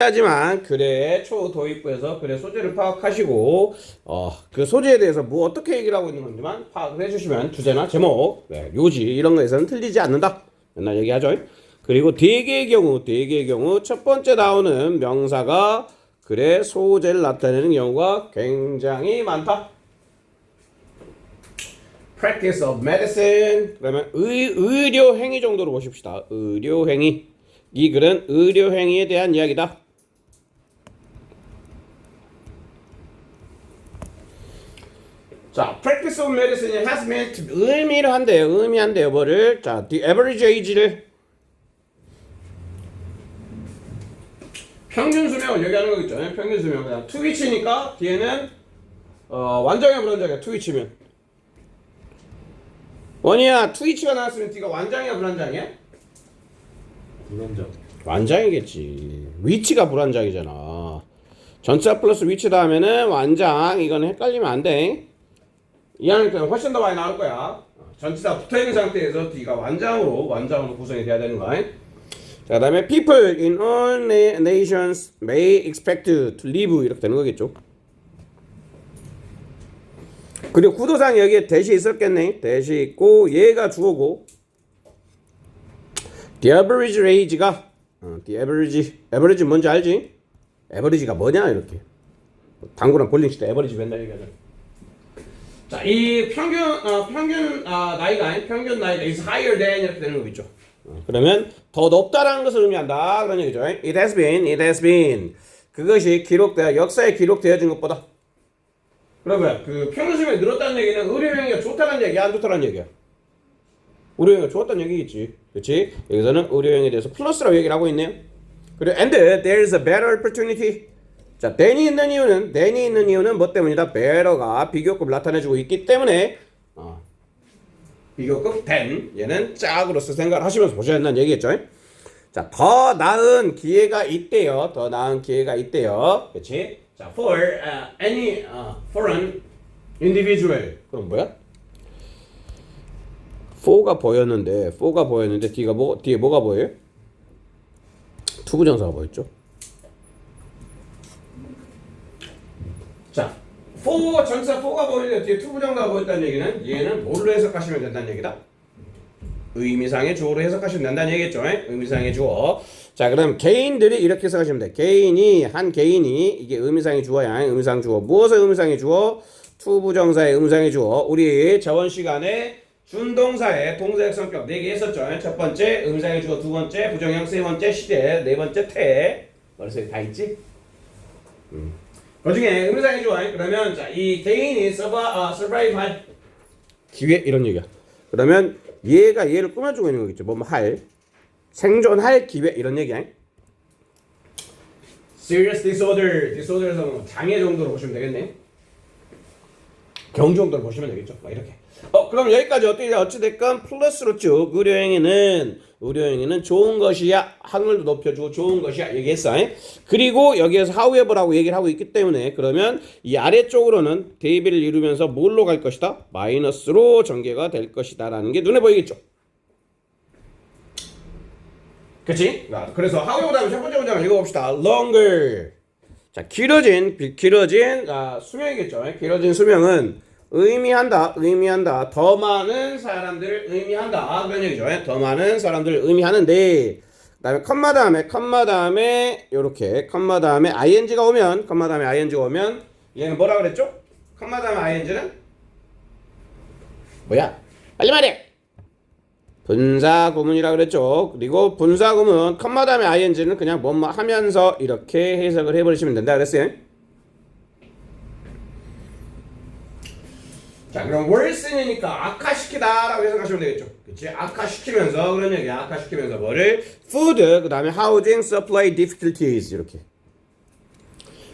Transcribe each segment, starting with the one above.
하지만 글의 초도입부에서 글의 소재를 파악하시고 그 소재에 대해서 뭐 어떻게 얘기를 하고 있는 건지만 파악을 해주시면 주제나 제목, 요지 이런 거에서는 틀리지 않는다. 맨날 얘기하죠. 그리고 대개의 경우 첫 번째 나오는 명사가 글의 소재를 나타내는 경우가 굉장히 많다. Practice of medicine. 그러면 의료 행위 정도로 보십시다. 의료 행위. 이 글은 의료 행위에 대한 이야기다. 자, practice of medicine has meant 의미한대요. 뭐를? 자, the average age를 평균 수명을 얘기하는 거겠죠. 평균 수명. 그냥 to which니까 뒤에는 완장이야 불완장이야. to which면 원이야 to which가 나왔으면 뒤가 완장이야 불완장이야? 불완장. 완장이겠지. 위치가 불완장이잖아. 전치사 플러스 위치다 하면은 완장. 이거는 헷갈리면 안 돼. 이해하는 때는 훨씬 더 많이 나올 거야. 전치사 붙어있는 상태에서 뒤가 완장으로 구성이 돼야 되는 거야. 자, 그 다음에 people in all nations may expect to live 이렇게 되는 거겠죠. 그리고 구도상 여기에 대시 있었겠네. 대시 있고 얘가 주어고 the average age가 the average 뭔지 알지? average가 뭐냐 이렇게 당구랑 볼링 칠 때 average 맨날 얘기하잖아. 자, 이 평균 나이가 is higher than 이렇게 되는 거겠죠. 그러면 더 높다라는 것을 의미한다 그런 얘기죠. It has been 그것이 역사에 기록되어진 것보다. 그러면 그 평균 수명이 늘었다는 얘기는 의료 행위가 좋다는 얘기야, 안 좋다는 얘기야? 의료 행위가 좋았다는 얘기겠지, 그렇지? 여기서는 의료 행위에 대해서 플러스라고 얘기를 하고 있네요. 그리고 and there is a better opportunity. 자, than이 있는 이유는 뭐 때문이다? better가 비교급을 나타내주고 있기 때문에 비교급 than 얘는 짝으로서 생각을 하시면서 보셔야 된다는 얘기겠죠. 자, 더 나은 기회가 있대요. 그렇지? 자, for any foreign individual. 그럼 뭐야? for가 보였는데 뒤에 뭐가 보여요? 투부정사가 보였죠. 자, 전치사 for가 보이는데 뒤에 투부정사가 보였다는 얘기는 얘는 뭘로 해석하시면 된다는 얘기다? 의미상의 주어로 해석하시면 된다는 얘기겠죠. 의미상의 주어. 자, 그럼 개인들이 이렇게 해석하시면 돼. 한 개인이 이게 의미상의 주어야. 의미상 주어. 무엇의 의미상의 주어? 투부정사의 의미상의 주어. 우리 저번 시간에 준동사의 동사적 성격 4개 했었죠. 첫 번째 의미상의 주어, 두 번째 부정형, 세 번째 시제, 네 번째 태. 머릿속에 다 있지? 그 중에 의미상의 주어. 그러면 자, 이 개인이 survive 할 기회 이런 얘기야. 그러면 얘가 얘를 꾸며주고 있는 거겠죠. 뭐뭐 할 생존할 기회 이런 얘기야. Serious disorder에서 뭐 장애 정도로 보시면 되겠네. 경주 정도로 보시면 되겠죠. 막 이렇게. 그럼 여기까지 어찌됐건 플러스로 쭉 의료행위는 좋은 것이야. 확률도 높여주고 좋은 것이야 얘기했어. 그리고 여기에서 however라고 얘기를 하고 있기 때문에 그러면 이 아래쪽으로는 대비를 이루면서 뭘로 갈 것이다? 마이너스로 전개가 될 것이다 라는 게 눈에 보이겠죠. 그치? 그래서 however 다음에 첫 번째 문장을 읽어봅시다. longer. 자, 길어진 수명이겠죠. 길어진 수명은 의미한다. 더 많은 사람들을 의미한다. 그런 얘기죠. 더 많은 사람들을 의미하는데, 그 다음에 컴마 다음에 요렇게 컴마 다음에 ing가 오면 얘는 뭐라 그랬죠? 컴마 다음에 ing는 뭐야? 빨리 말해. 분사 구문이라 그랬죠. 그리고 분사 구문 컴마 다음에 ing는 그냥 뭐뭐 하면서 이렇게 해석을 해버리시면 된다 그랬어요. 자, 그럼 worsen이니까 악화시키다라고 해석하시면 되겠죠. 그치? 악화시키면서 그런 얘기야. 악화시키면서 뭐를? food, 그 다음에 housing supply difficulties 이렇게.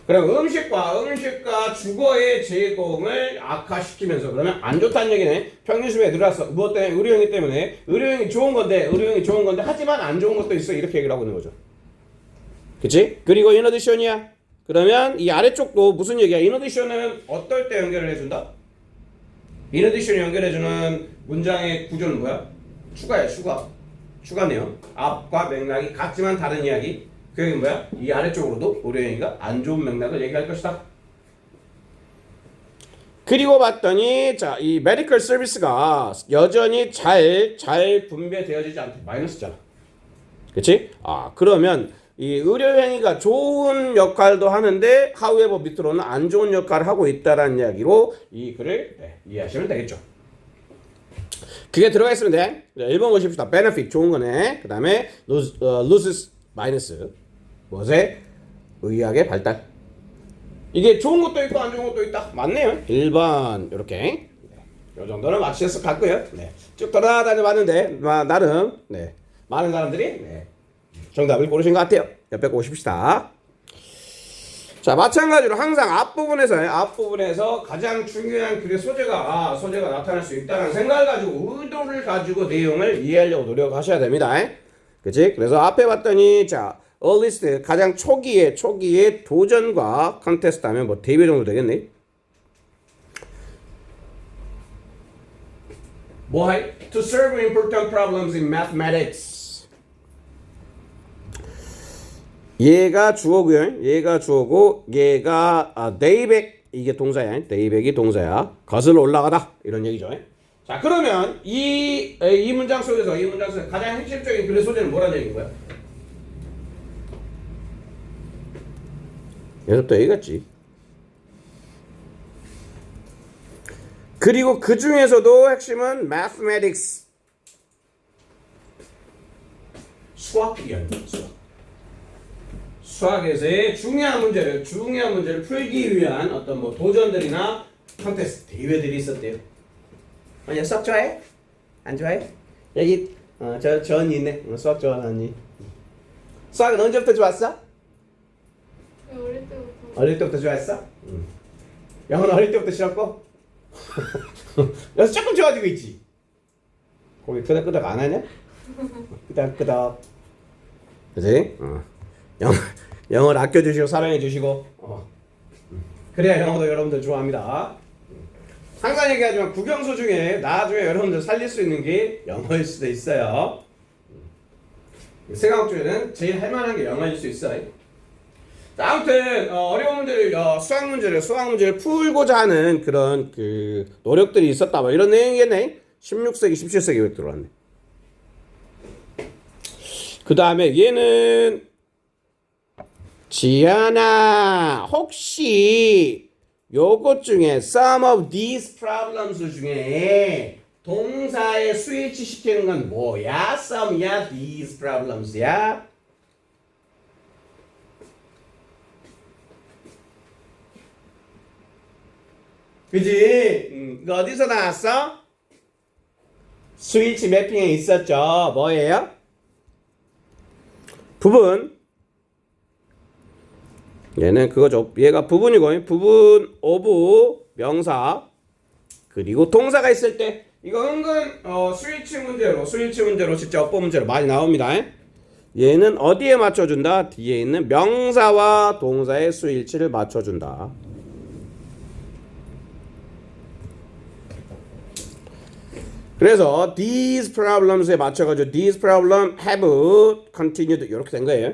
그럼 음식과 주거의 제공을 악화시키면서 그러면 안 좋다는 얘기네. 평균 수명이 늘었어. 무엇 때문에? 의료행위 때문에. 의료행위 좋은 건데 하지만 안 좋은 것도 있어. 이렇게 얘기를 하고 있는 거죠. 그치? 그리고 in addition이야. 그러면 이 아래쪽도 무슨 얘기야? in addition은 어떨 때 연결을 해준다? in addition 연결해주는 문장의 구조는 뭐야? 추가야, 추가. 추가네요. 앞과 맥락이 같지만 다른 이야기. 그 얘기는 뭐야? 이 아래쪽으로도 오류행위가 안 좋은 맥락을 얘기할 것이다. 그리고 봤더니 자, 이 메디컬 서비스가 여전히 잘 분배되어지지 않대. 마이너스잖아. 그치? 그러면 이 의료행위가 좋은 역할도 하는데 however 밑으로는 안 좋은 역할을 하고 있다라는 이야기로 이 글을 이해하시면 되겠죠. 그게 들어가 있으면 돼. 1번 보십시다. benefit 좋은 거네. 그 다음에 loses 마이너스. 무엇에? 의학의 발달. 이게 좋은 것도 있고 안 좋은 것도 있다. 맞네요. 1번 이렇게. 이 정도는 맞추셨을 것 같고요. 네. 쭉 돌아다녀 봤는데 나름 많은 사람들이 정답을 고르신 것 같아요. 옆에 보십시다. 자, 마찬가지로 항상 앞부분에서 가장 중요한 글의 소재가 나타날 수 있다는 생각을 가지고 의도를 가지고 내용을 이해하려고 노력하셔야 됩니다. 그치? 그래서 앞에 봤더니 자, earliest 가장 초기에 도전과 컨테스트 하면 뭐 대비 정도 되겠네. 뭐 해? To solve important problems in mathematics. 얘가 주어고요. 얘가 주어고 얘가 데이백 이게 동사야. 데이백이 동사야. 거슬러 올라가다 이런 얘기죠. 자, 그러면 이 문장 속에서 가장 핵심적인 글의 소재는 뭐라는 얘기인 거야? 여기서부터 얘기 같지. 그리고 그 중에서도 핵심은 mathematics. 수학이야. 수학에서의 중요한 문제를 풀기 위한 어떤 뭐 도전들이나 컨테스트 대회들이 있었대요. 아니야, 수학 좋아해? 안 좋아해? 여기 저 언니 있네. 수학 좋아하는 언니. 수학은 언제부터 좋았어? 어릴 때부터 좋아했어? 영어는 어릴 때부터 싫었고? 여기서 조금 좋아지고 있지? 거기 끄덕끄덕 안 하냐? 끄덕끄덕. 그치? 영어를 아껴주시고 사랑해주시고 그래야 영어도 여러분들 좋아합니다. 항상 얘기하지만 국영수 중에 나중에 여러분들 살릴 수 있는 게 영어일 수도 있어요. 생각 중에는 제일 할만한 게 영어일 수 있어요. 자, 아무튼 어려운 문제를 수학 문제를 풀고자 하는 그런 그 노력들이 있었다 뭐 이런 내용이겠네. 16세기 17세기에 들어왔네. 그 다음에 얘는 지연아 혹시 요것 중에 some of these problems 중에 동사에 스위치 시키는 건 뭐야? some야? these problems야? 그지? 이거 어디서 나왔어? 스위치 매핑에 있었죠. 뭐예요? 부분. 얘는 그거죠. 얘가 부분이고 부분 오브 명사 그리고 동사가 있을 때 이거 은근 스위치 문제로 진짜 어법 문제로 많이 나옵니다. 얘는 어디에 맞춰준다? 뒤에 있는 명사와 동사의 수일치를 맞춰준다. 그래서 these problems에 맞춰가지고 these problems have continued 이렇게 된 거예요.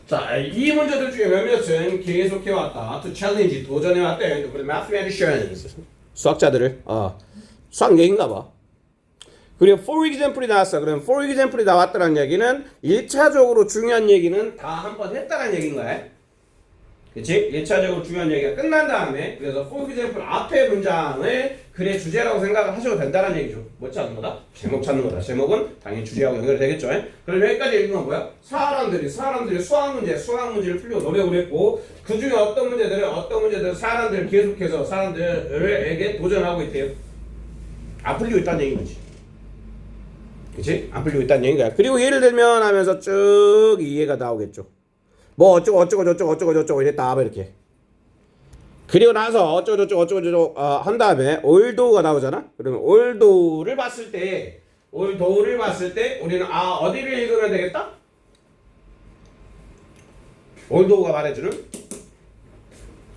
자, 이 문제들 중에 몇몇은 계속해왔다. to challenge 도전해왔대. 우리 mathematicians 수학자들을 수학 얘기인가 봐. 그리고 for example이 나왔어. 그럼 for example이 나왔다는 얘기는 1차적으로 중요한 얘기는 다 한 번 했다는 얘기인 거야. 그치? 1차적으로 중요한 얘기가 끝난 다음에 그래서 for example 앞에 문장을 글의 주제라고 생각을 하셔도 된다는 얘기죠. 뭐 찾는 거다? 제목 찾는 거다. 제목은 당연히 주제하고 연결이 되겠죠. 그럼 여기까지 읽은 건 뭐야? 사람들이 수학 문제를 풀려고 노력을 했고 그 중에 어떤 문제들은 사람들을 계속해서 사람들에게 도전하고 있대요. 안 풀리고 있다는 얘기인 거지. 그치? 안 풀리고 있다는 얘기인 거야. 그리고 예를 들면 하면서 쭉 이해가 나오겠죠. 뭐 어쩌고 이랬다 이렇게. 그리고 나서 어쩌고 한 다음에 올도가 나오잖아. 그러면 올도를 봤을 때 우리는 어디를 읽으면 되겠다? 올도가 말해주는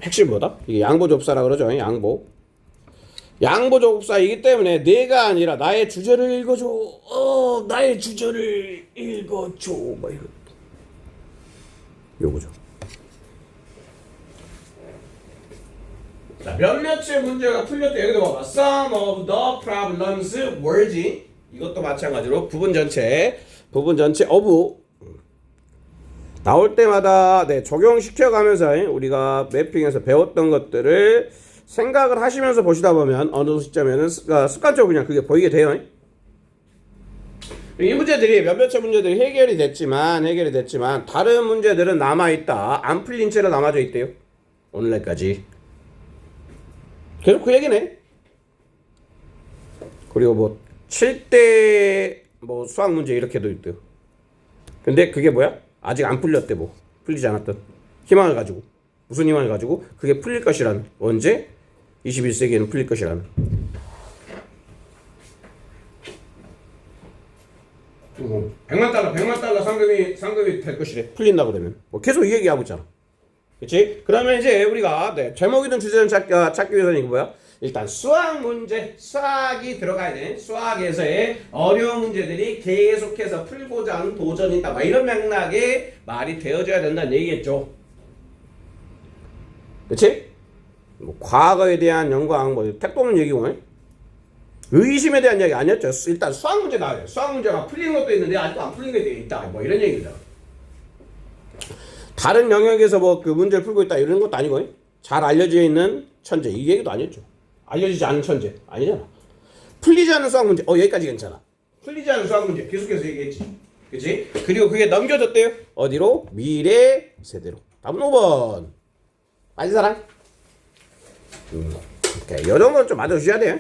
핵심 뭐다? 이게 양보접사라 그러죠. 양보접사이기 때문에 내가 아니라 나의 주제를 읽어줘. 나의 주제를 읽어줘. 뭐 이런. 요거죠. 자, 몇몇의 문제가 풀렸대. 여기도 봐봐. Some of the problems were지. 이것도 마찬가지로 부분 전체 of 나올 때마다 네, 적용시켜가면서 우리가 매핑에서 배웠던 것들을 생각을 하시면서 보시다 보면 어느 시점에는 습관적으로 그냥 그게 보이게 돼요. 이 문제들이 몇몇의 문제들이 해결이 됐지만 다른 문제들은 남아있다. 안 풀린 채로 남아져 있대요. 오늘날까지. 계속 그 얘기네. 그리고 뭐 7대 뭐 수학 문제 이렇게도 있대요. 근데 그게 뭐야? 아직 안 풀렸대. 뭐 풀리지 않았던 희망을 가지고. 무슨 희망을 가지고? 그게 풀릴 것이라는. 언제? 21세기에는 풀릴 것이라는. $100만 상금이 될 것이래. 풀린다 그러면. 뭐 계속 이 얘기하고 있잖아. 그치? 그러면 이제 우리가 네, 제목이든 주제든 찾기 위해서는 이거 뭐야? 일단 수학 문제, 수학이 들어가야 돼. 수학에서의 어려운 문제들이 계속해서 풀고자 하는 도전이 있다. 막 이런 맥락의 말이 되어줘야 된다는 얘기겠죠. 그치? 뭐 과거에 대한 연구학, 뭐 택도 없는 얘기고, 의심에 대한 얘기 아니었죠. 일단 수학 문제 나와요. 수학 문제가 풀리는 것도 있는데 아직도 안 풀린 게 있다. 뭐 이런 얘기죠. 다른 영역에서 뭐 그 문제를 풀고 있다 이런 것도 아니고 잘 알려져 있는 천재 이 얘기도 아니었죠. 알려지지 않은 천재 아니잖아. 풀리지 않은 수학 문제 여기까지 괜찮아. 풀리지 않은 수학 문제 계속해서 얘기했지. 그치? 그리고 그게 넘겨졌대요. 어디로? 미래 세대로. 답은 5번. 맞은 사람? 오케이. 이 정도는 좀 맞아주셔야 돼요.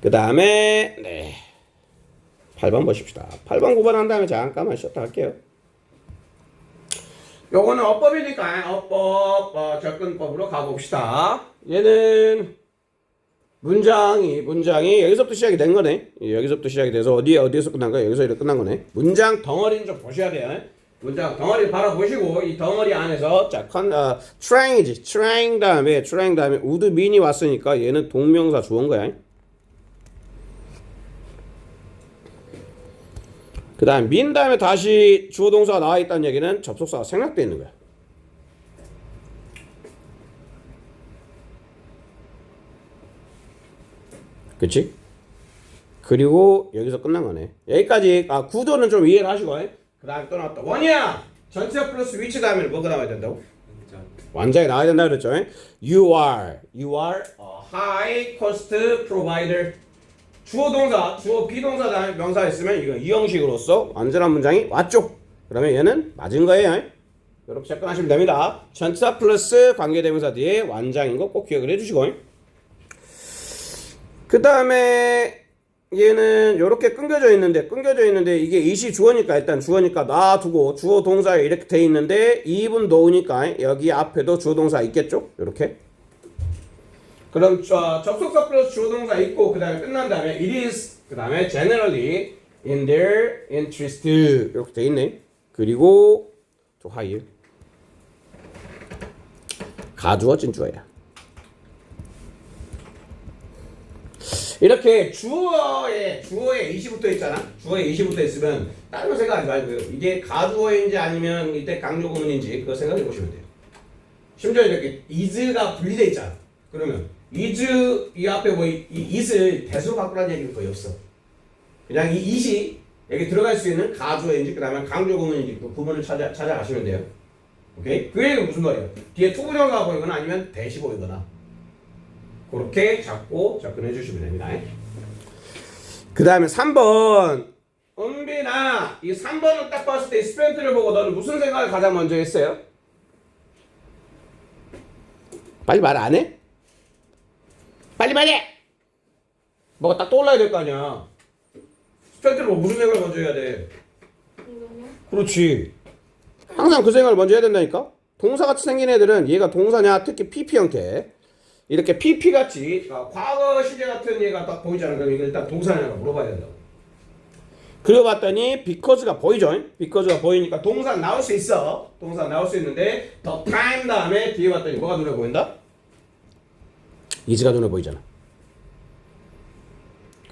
그 다음에 네 8번 보십시다. 8번 9번 한 다음에 잠깐만 쉬었다 할게요. 요거는 어법이니까 어법 접근법으로 가봅시다. 얘는 문장이 여기서부터 시작이 된 거네. 여기서부터 시작이 돼서 어디에서 끝난 거야? 여기서 이렇게 끝난 거네. 문장 덩어리는 좀 보셔야 돼요. 문장 덩어리 바라보시고 이 덩어리 안에서 자 trying이지. trying 다음에 would mean이 왔으니까 얘는 동명사 주어인 거야. 그 다음 mean 다음에 다시 주어 동사가 나와 있다는 얘기는 접속사가 생략되어 있는 거야. 그치? 그리고 여기서 끝난 거네. 여기까지 구도는 좀 이해를 하시고 그 다음에 또 나왔다. 원이야! 전체 플러스 위치 다음에 뭐가 나와야 된다고? 완전히 나와야 된다 그랬죠. You are a high cost provider. 주어 동사, 주어 비동사 다음에 명사 있으면 이거 이 형식으로서 완전한 문장이 왔죠. 그러면 얘는 맞은 거예요. 이렇게 접근하시면 됩니다. 전치사 플러스 관계대명사 뒤에 완장인 거 꼭 기억을 해주시고. 그 다음에 얘는 이렇게 끊겨져 있는데 이게 이시 주어니까 일단 주어니까 놔두고 주어 동사에 이렇게 돼 있는데 even though니까 여기 앞에도 주어 동사 있겠죠. 이렇게. 그럼 접속사 플러스 주어 동사 있고 그 다음에 끝난 다음에 it is 그 다음에 generally in their interest 이렇게 돼 있네. 그리고 또 하이 가주어 진주어야. 이렇게 주어에 이시 붙어 있잖아. 주어에 이시 붙어 있으면 다른 거 생각하지 말고요. 이게 가주어인지 아니면 이때 강조구문인지 그거 생각해 보시면 돼요. 심지어 이렇게 is가 분리돼 있잖아. 그러면 is 이 앞에 뭐 이 is를 대수로 바꾸라는 얘기는 거의 없어. 그냥 이 is이 여기 들어갈 수 있는 가주어인지 그다음에 강조구문인지 그 구분을 찾아가시면 돼요. 오케이? 그 얘기는 무슨 말이야? 뒤에 투부정사가 보이거나 아니면 대시 보이거나 그렇게 잡고 접근해 주시면 됩니다. 그 다음에 3번 은빈아 이 3번을 딱 봤을 때 스펜트를 보고 너는 무슨 생각을 가장 먼저 했어요? 빨리 말 안 해? 빨리 말해! 뭐가 딱 떠올라야 될 거 아니야. 스펜트를 보고 무슨 생각을 먼저 해야 돼? 이거요? 그렇지. 항상 그 생각을 먼저 해야 된다니까. 동사같이 생긴 애들은 얘가 동사냐 특히 PP 형태 이렇게 PP같이 과거 시제 같은 얘가 딱 보이잖아. 그럼 이거 일단 동사냐고 물어봐야 된다고. 그리고 봤더니 because가 보이죠? because가 보이니까 동사 나올 수 있어. 동사 나올 수 있는데 the time 다음에 뒤에 봤더니 뭐가 눈에 보인다? is가 눈에 보이잖아.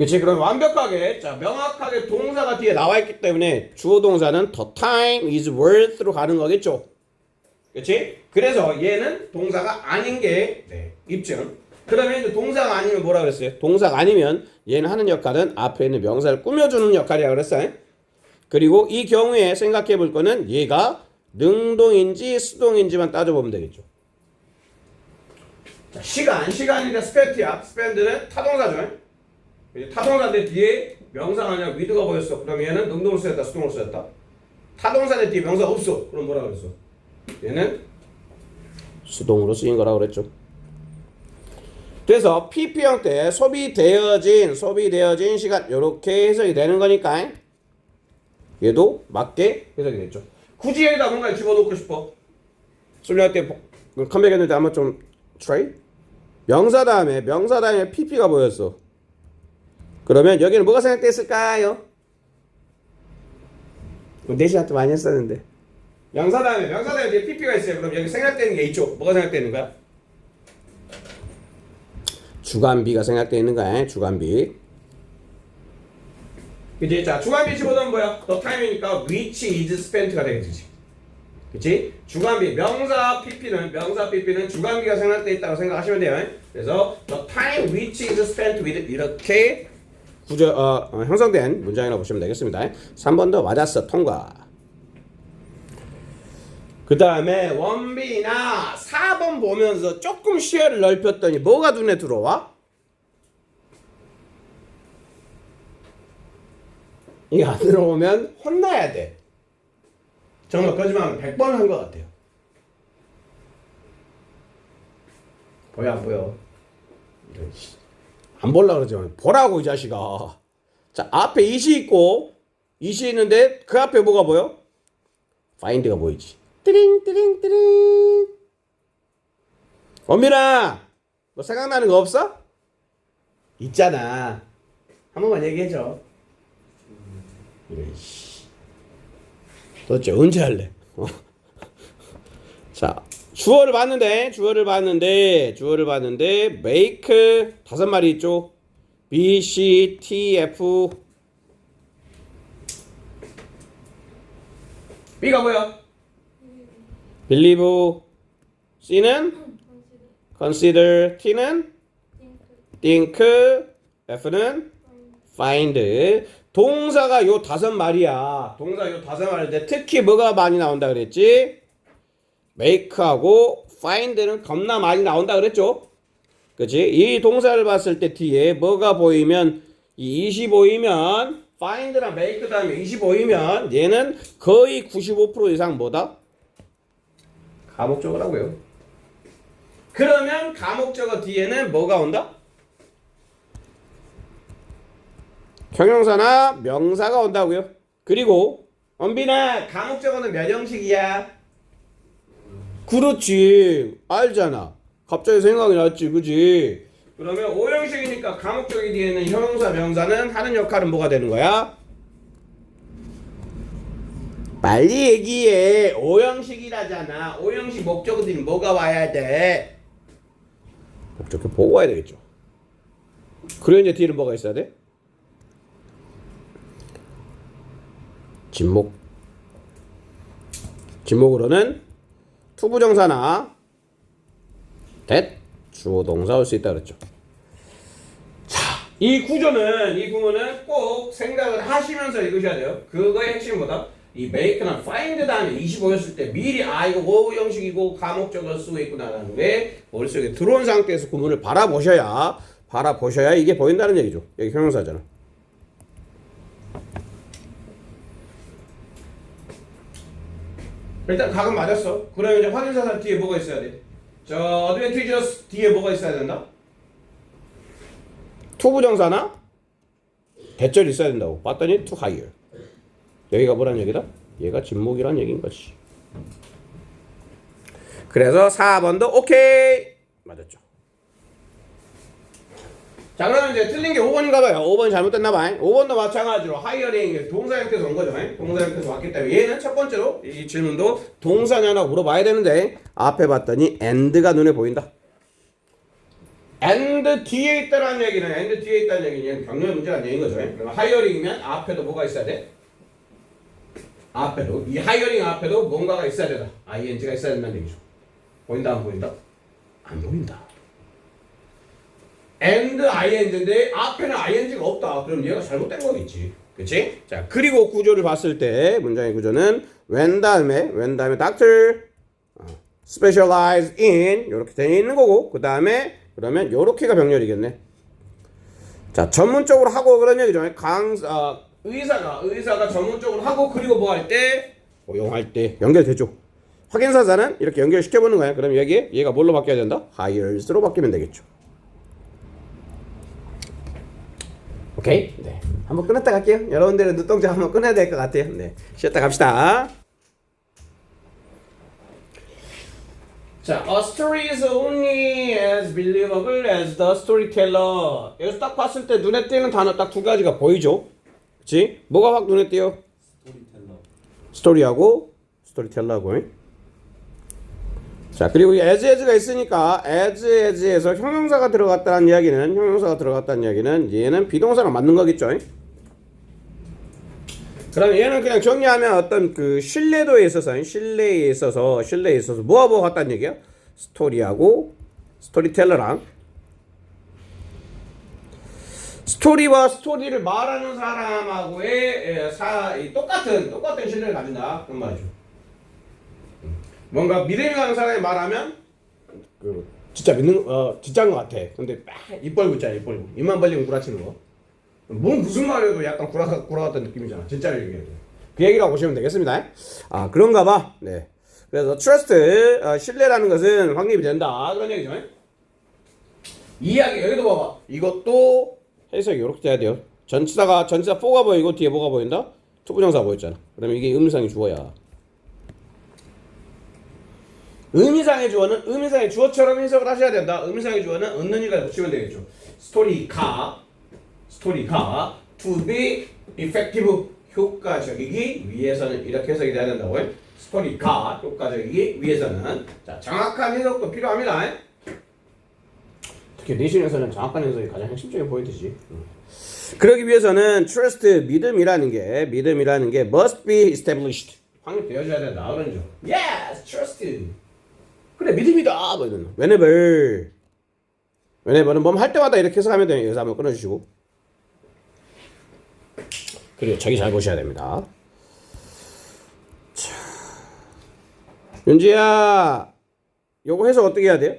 그치? 그럼 완벽하게 자 명확하게 동사가 뒤에 나와 있기 때문에 주어 동사는 the time is worth로 가는 거겠죠. 그치? 그래서 얘는 동사가 아닌 게 네, 입증. 그러면 이제 동사가 아니면 뭐라 그랬어요? 동사가 아니면 얘는 하는 역할은 앞에 있는 명사를 꾸며주는 역할이라 그랬어요. 그리고 이 경우에 생각해 볼 거는 얘가 능동인지 수동인지만 따져보면 되겠죠. 자, 시간이니까 스펜트야. 스펜드는 타동사죠. 타동사인데 뒤에 명사가 아니라 with가 보였어. 그럼 얘는 능동으로 쓰였다, 수동으로 쓰였다. 타동사인데 뒤에 명사가 없어. 그럼 뭐라 그랬어? 얘는 수동으로 쓰인 거라고 그랬죠. 그래서 PP 형태 소비되어진 시간 이렇게 해석이 되는 거니까 얘도 맞게 해석이 됐죠. 굳이 여기다 뭔가 집어넣고 싶어. 수련할 때 컴백했는데 아마 좀 try? 명사 다음에 PP가 보였어. 그러면 여기는 뭐가 생각됐을까요? 내신한테 많이 했었는데 명사 다음에 뒤에 PP가 있어요. 그럼 여기 생략되는 게 있죠. 뭐가 생략되는 거야? 주관비가 생략되는 거야. 주관비. 그치? 자, 주관비 집어넣으면 뭐야? the time이니까 which is spent가 되겠지. 그치? 주관비, 명사 PP는 주관비가 생략되어 있다고 생각하시면 돼요. 그래서 the time which is spent with 이렇게 형성된 문장이라고 보시면 되겠습니다. 3번 더 맞았어. 통과. 그 다음에 원빈아 4번 보면서 조금 시야를 넓혔더니 뭐가 눈에 들어와? 이게 안 들어오면 혼나야 돼. 정말 거짓말하면 100번 한 것 같아요. 보여 안 보여? 안 보려고 그러지. 보라고 이 자식아. 자, 앞에 이시 있고 이시 있는데 그 앞에 뭐가 보여? find가 보이지. 띠링. 원빈아, 뭐 생각나는 거 없어? 있잖아. 한 번만 얘기해줘. 이래, 씨. 도대체 언제 할래? 자, 주어를 봤는데 make 5마리 있죠. B, C, T, F. B가 뭐야? believe. C는 consider. T는 think. F는 find. 동사가 요 5마리야. 동사 요 5마리인데 특히 뭐가 많이 나온다 그랬지? make하고 find는 겁나 많이 나온다 그랬죠? 그치? 이 동사를 봤을 때 뒤에 뭐가 보이면 이 20 보이면 find랑 make 다음에 20 보이면 얘는 거의 95% 이상 뭐다? 가목적어라고요. 그러면 가목적어 뒤에는 뭐가 온다? 형용사나 명사가 온다고요. 그리고 원빈아 가목적어는 몇 형식이야? 그렇지. 알잖아. 갑자기 생각이 났지. 그지? 그러면 5형식이니까 가목적이 뒤에는 형용사 명사는 하는 역할은 뭐가 되는 거야? 빨리 얘기해. 5형식이라잖아. 5형식 목적어 뒤는 뭐가 와야 돼? 목적어 보고 와야 되겠죠. 그래 이제 뒤는 뭐가 있어야 돼? 진목으로는 투부정사나 that 주어 동사 올 수 있다 그랬죠. 자, 이 구문은 꼭 생각을 하시면서 읽으셔야 돼요. 그거의 핵심은 뭐다? 이 make나 find 다음에 25였을 때 미리 이거 5 형식이고 가목적을 쓰고 있구나라는 게 머릿속에 들어온 상태에서 구문을 바라보셔야 이게 보인다는 얘기죠. 여기 형용사잖아. 일단 각은 맞았어. 그러면 이제 확인사살 뒤에 뭐가 있어야 돼? advantageous 뒤에 뭐가 있어야 된다? 투부정사나 대절이 있어야 된다고. 봤더니 to hire. 여기가 뭐란 얘기다? 얘가 진목이란 얘기인 거지. 그래서 4번도 오케이 맞았죠. 자, 그러면 이제 틀린 게 5번인가 봐요. 5번이 잘못됐나 봐요. 5번도 마찬가지로 하이어링 동사 형태에서 온 거죠. 동사 형태에서 왔기 때문에 얘는 첫 번째로 이 질문도 동사냐라고 물어봐야 되는데 앞에 봤더니 and가 눈에 보인다. and 뒤에 있다라는 얘기는 and 뒤에 있다는 얘기는 경력 문제가 아닌 거죠. 그럼 하이어링이면 앞에도 뭐가 있어야 돼? 앞에도 이 하이어링 앞에도 뭔가가 있어야 되다. ing가 있어야 된다는 얘기죠. 보인다 안 보인다? 안 보인다. and ing인데 앞에는 ing가 없다. 그럼 얘가 잘못된 거겠지. 그치? 자, 그리고 구조를 봤을 때 문장의 구조는 when 다음에 doctor specialize in 이렇게 되어 있는 거고 그 다음에 그러면 이렇게가 병렬이겠네. 자, 전문적으로 하고 그런 얘기죠. 의사가 전문적으로 하고 그리고 뭐 할 때 고용할 때 연결되죠. 확인사자는 이렇게 연결시켜보는 거야. 그럼 얘가 뭘로 바뀌어야 된다? hires로 바뀌면 되겠죠. 오케이? 네. 한번 끊었다 갈게요. 여러분들은 눈동자 한번 끊어야 될 것 같아요. 네. 쉬었다 갑시다. 자, a story is only as believable as the storyteller. 여기서 딱 봤을 때 눈에 띄는 단어 딱 두 가지가 보이죠? 그치? 뭐가 확 눈에 띄어? 스토리텔러. 스토리하고 스토리텔러하고. 자, 그리고 이 as가 있으니까 as에서 형용사가 들어갔다는 이야기는 얘는 비동사랑 맞는 거겠죠? 그럼 얘는 그냥 정리하면 어떤 그 신뢰에 있어서 뭐가 같다는 얘기야? 스토리하고 스토리텔러랑 스토리와 스토리를 말하는 사람하고의 똑같은 신뢰를 가진다 그런 말이죠. 뭔가 믿음이 가는 사람이 말하면 진짜 진짜인 것 같아. 근데 입 벌고 있잖아. 입 벌고 입만 벌리면 구라치는 거. 무슨 말해도 약간 구라같던 느낌이잖아. 진짜를 얘기해도. 그 얘기라고 보시면 되겠습니다. 아, 그런가 봐. 네. 그래서 trust, 신뢰라는 것은 확립이 된다. 그런 얘기죠. 이야기, 여기도 봐봐. 이것도 해석이 이렇게 돼야 돼요. 전치사 4가 보이고 뒤에 뭐가 보인다? 투부정사가 보였잖아. 그러면 이게 의미상의 주어야. 의미상의 주어는 의미상의 주어처럼 해석을 하셔야 된다. 의미상의 주어는 은는이가 붙이면 되겠죠. 스토리가 to be effective 효과적이기 위해서는 이렇게 해석이 돼야 된다고요. 스토리가 효과적이기 위해서는 자, 정확한 해석도 필요합니다. 특히 내신에서는 정확한 해석이 가장 핵심적인 포인트지. 그러기 위해서는 trust 믿음이라는 게 must be established 확립되어져야 된다. 그러죠. Yes, trust. 그래 믿음이다. 뭐 이런. whenever는 뭐 할 때마다 이렇게 해석하면 돼요. 여기서 한번 끊어주시고. 그리고 저기 잘 보셔야 됩니다. 자, 윤지야, 요거 해석 어떻게 해야 돼요?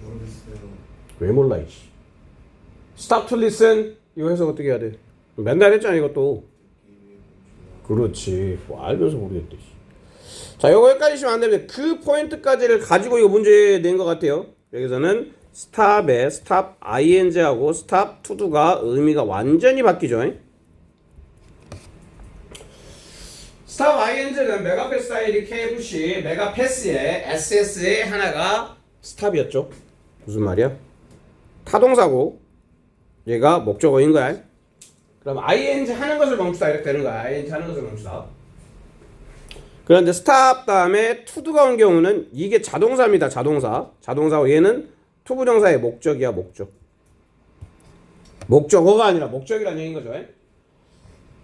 모르겠어요. 왜 몰라 이씨. Stop to listen. 이거 해석 어떻게 해야 돼? 맨날 했잖아 이것도. 그렇지. 뭐 알면서 모르겠대. 자, 요거 여기까지시면 안 됩니다. 그 포인트까지를 가지고 이거 문제 낸 것 같아요. 여기서는 stop에 stop ing하고 stop to do가 의미가 완전히 바뀌죠. stop ing는 메가패스 아이디 KFC 메가패스의 SS의 하나가 stop이었죠. 무슨 말이야? 타동사고 얘가 목적어인 거야. 그럼 ing 하는 것을 멈추다 이렇게 되는 거야. ing 하는 것을 멈추다. 그런데 stop 다음에 to do가 온 경우는 이게 자동사입니다. 자동사고 얘는 투부정사의 목적이야. 목적어가 아니라 목적이라는 얘기인 거죠.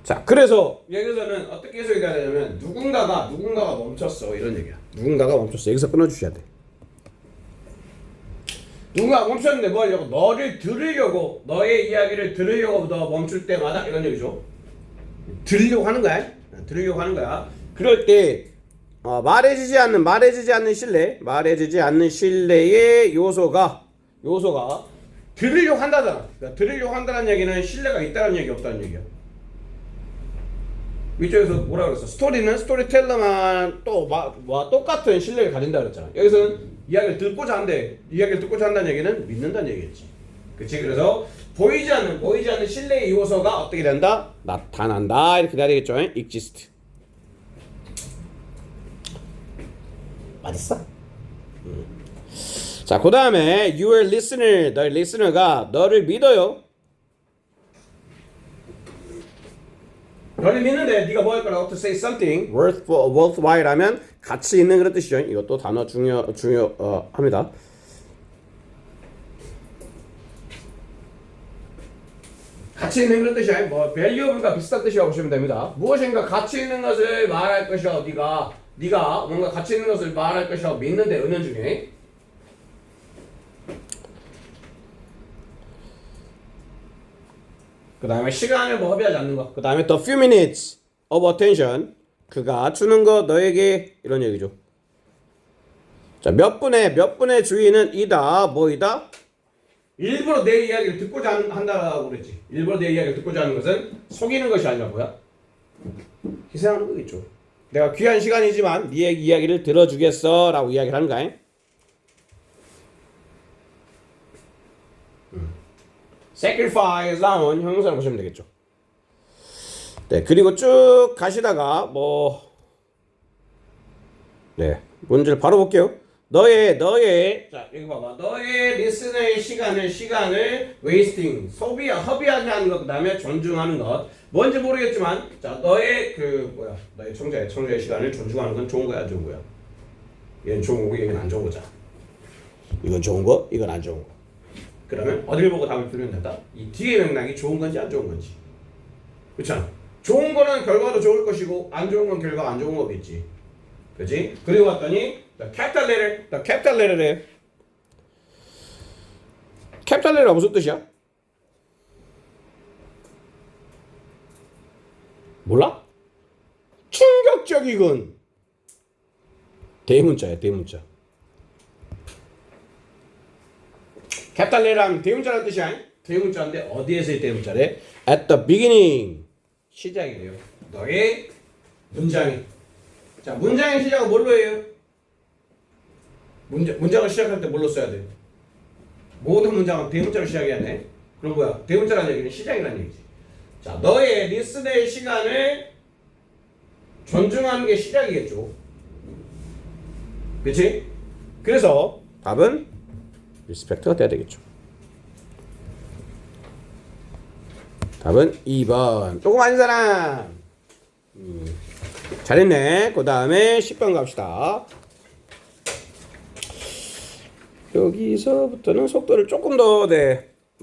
자, 그래서 여기서는 어떻게 해석이 돼야 되냐면 누군가가 멈췄어 이런 얘기야. 누군가가 멈췄어. 여기서 끊어주셔야 돼. 누군가가 멈췄는데 뭐 하려고? 너를 들으려고, 너의 이야기를 들으려고 너 멈출 때마다 이런 얘기죠. 들으려고 하는 거야. 그럴 때 말해지지 않는 신뢰의 요소가 들으려고 한다잖아. 그러니까 들으려고 한다는 얘기는 신뢰가 있다는 얘기 없다는 얘기야. 위쪽에서 뭐라 그랬어? 스토리는 스토리텔러만 똑같은 신뢰를 가진다 그랬잖아. 여기서는 이야기를 듣고자 한다는 얘기는 믿는다는 얘기겠지. 그치? 그래서 보이지 않는 신뢰의 요소가 어떻게 된다? 나타난다. 이렇게 돼야 되겠죠? exist. 맞았어? 자, 그 다음에 your listener, 너의 listener가 너를 믿어요. 너를 믿는데 네가 뭐 할 거라고 to say something worthwhile 하면 가치 있는 그런 뜻이죠. 이것도 단어 중요합니다. 가치 있는 그런 뜻이야. 뭐 valuable과 비슷한 뜻이라고 보시면 됩니다. 무엇인가 가치 있는 것을 말할 것이라고 네가 뭔가 가치 있는 것을 말할 것이라고 믿는데 은연 중에 그 다음에 시간을 뭐 허비하지 않는 거. 그 다음에 the few minutes of attention 그가 주는 거 너에게 이런 얘기죠. 자, 몇 분의 주의는 이다 뭐이다? 일부러 내 이야기를 듣고자 한다고 그랬지. 일부러 내 이야기를 듣고자 하는 것은 속이는 것이 아니라 뭐야? 희생하는 거겠죠. 내가 귀한 시간이지만 네 이야기를 들어주겠어 라고 이야기를 하는 거야. sacrifice 나온 형용사를 보시면 되겠죠. 네, 그리고 쭉 가시다가 네, 문제를 바로 볼게요. 너의 자, 여기 봐봐. 너의 리스너의 시간을 wasting, 허비하는 것, 그 다음에 존중하는 것. 뭔지 모르겠지만, 자, 너의 너의 청자의 시간을 존중하는 건 좋은 거야, 안 좋은 거야? 얘는 좋은 거고, 얘는 안 좋은 거잖아. 이건 좋은 거, 이건 안 좋은 거. 그러면 어딜 보고 답을 풀면 된다? 이 뒤의 맥락이 좋은 건지 안 좋은 건지. 그렇잖아. 좋은 거는 결과도 좋을 것이고, 안 좋은 건 결과가 안 좋은 거겠지. 그렇지? 그리고 왔더니 the capital letter래. capital letter가 무슨 뜻이야? 몰라? 충격적이군. 대문자야, 대문자. capital letter 하면 대문자라는 뜻이야. 대문자인데 어디에서의 대문자래? at the beginning. 시작이 돼요. 너의 문장이. 자, 문장의 시작은 뭘로 해요? 문장을 시작할 때 뭘로 써야 돼? 모든 문장은 대문자로 시작해야 돼. 그럼 뭐야? 대문자라는 얘기는 시작이라는 얘기지. 자, 너의 리스너의 시간을 존중하는 게 시작이겠죠. 그치? 그래서 답은 리스펙트가 돼야 되겠죠. 답은 2번. 조금 아닌 사람. 잘했네. 그 다음에 10번 갑시다. 여기서부터는 속도를 조금 더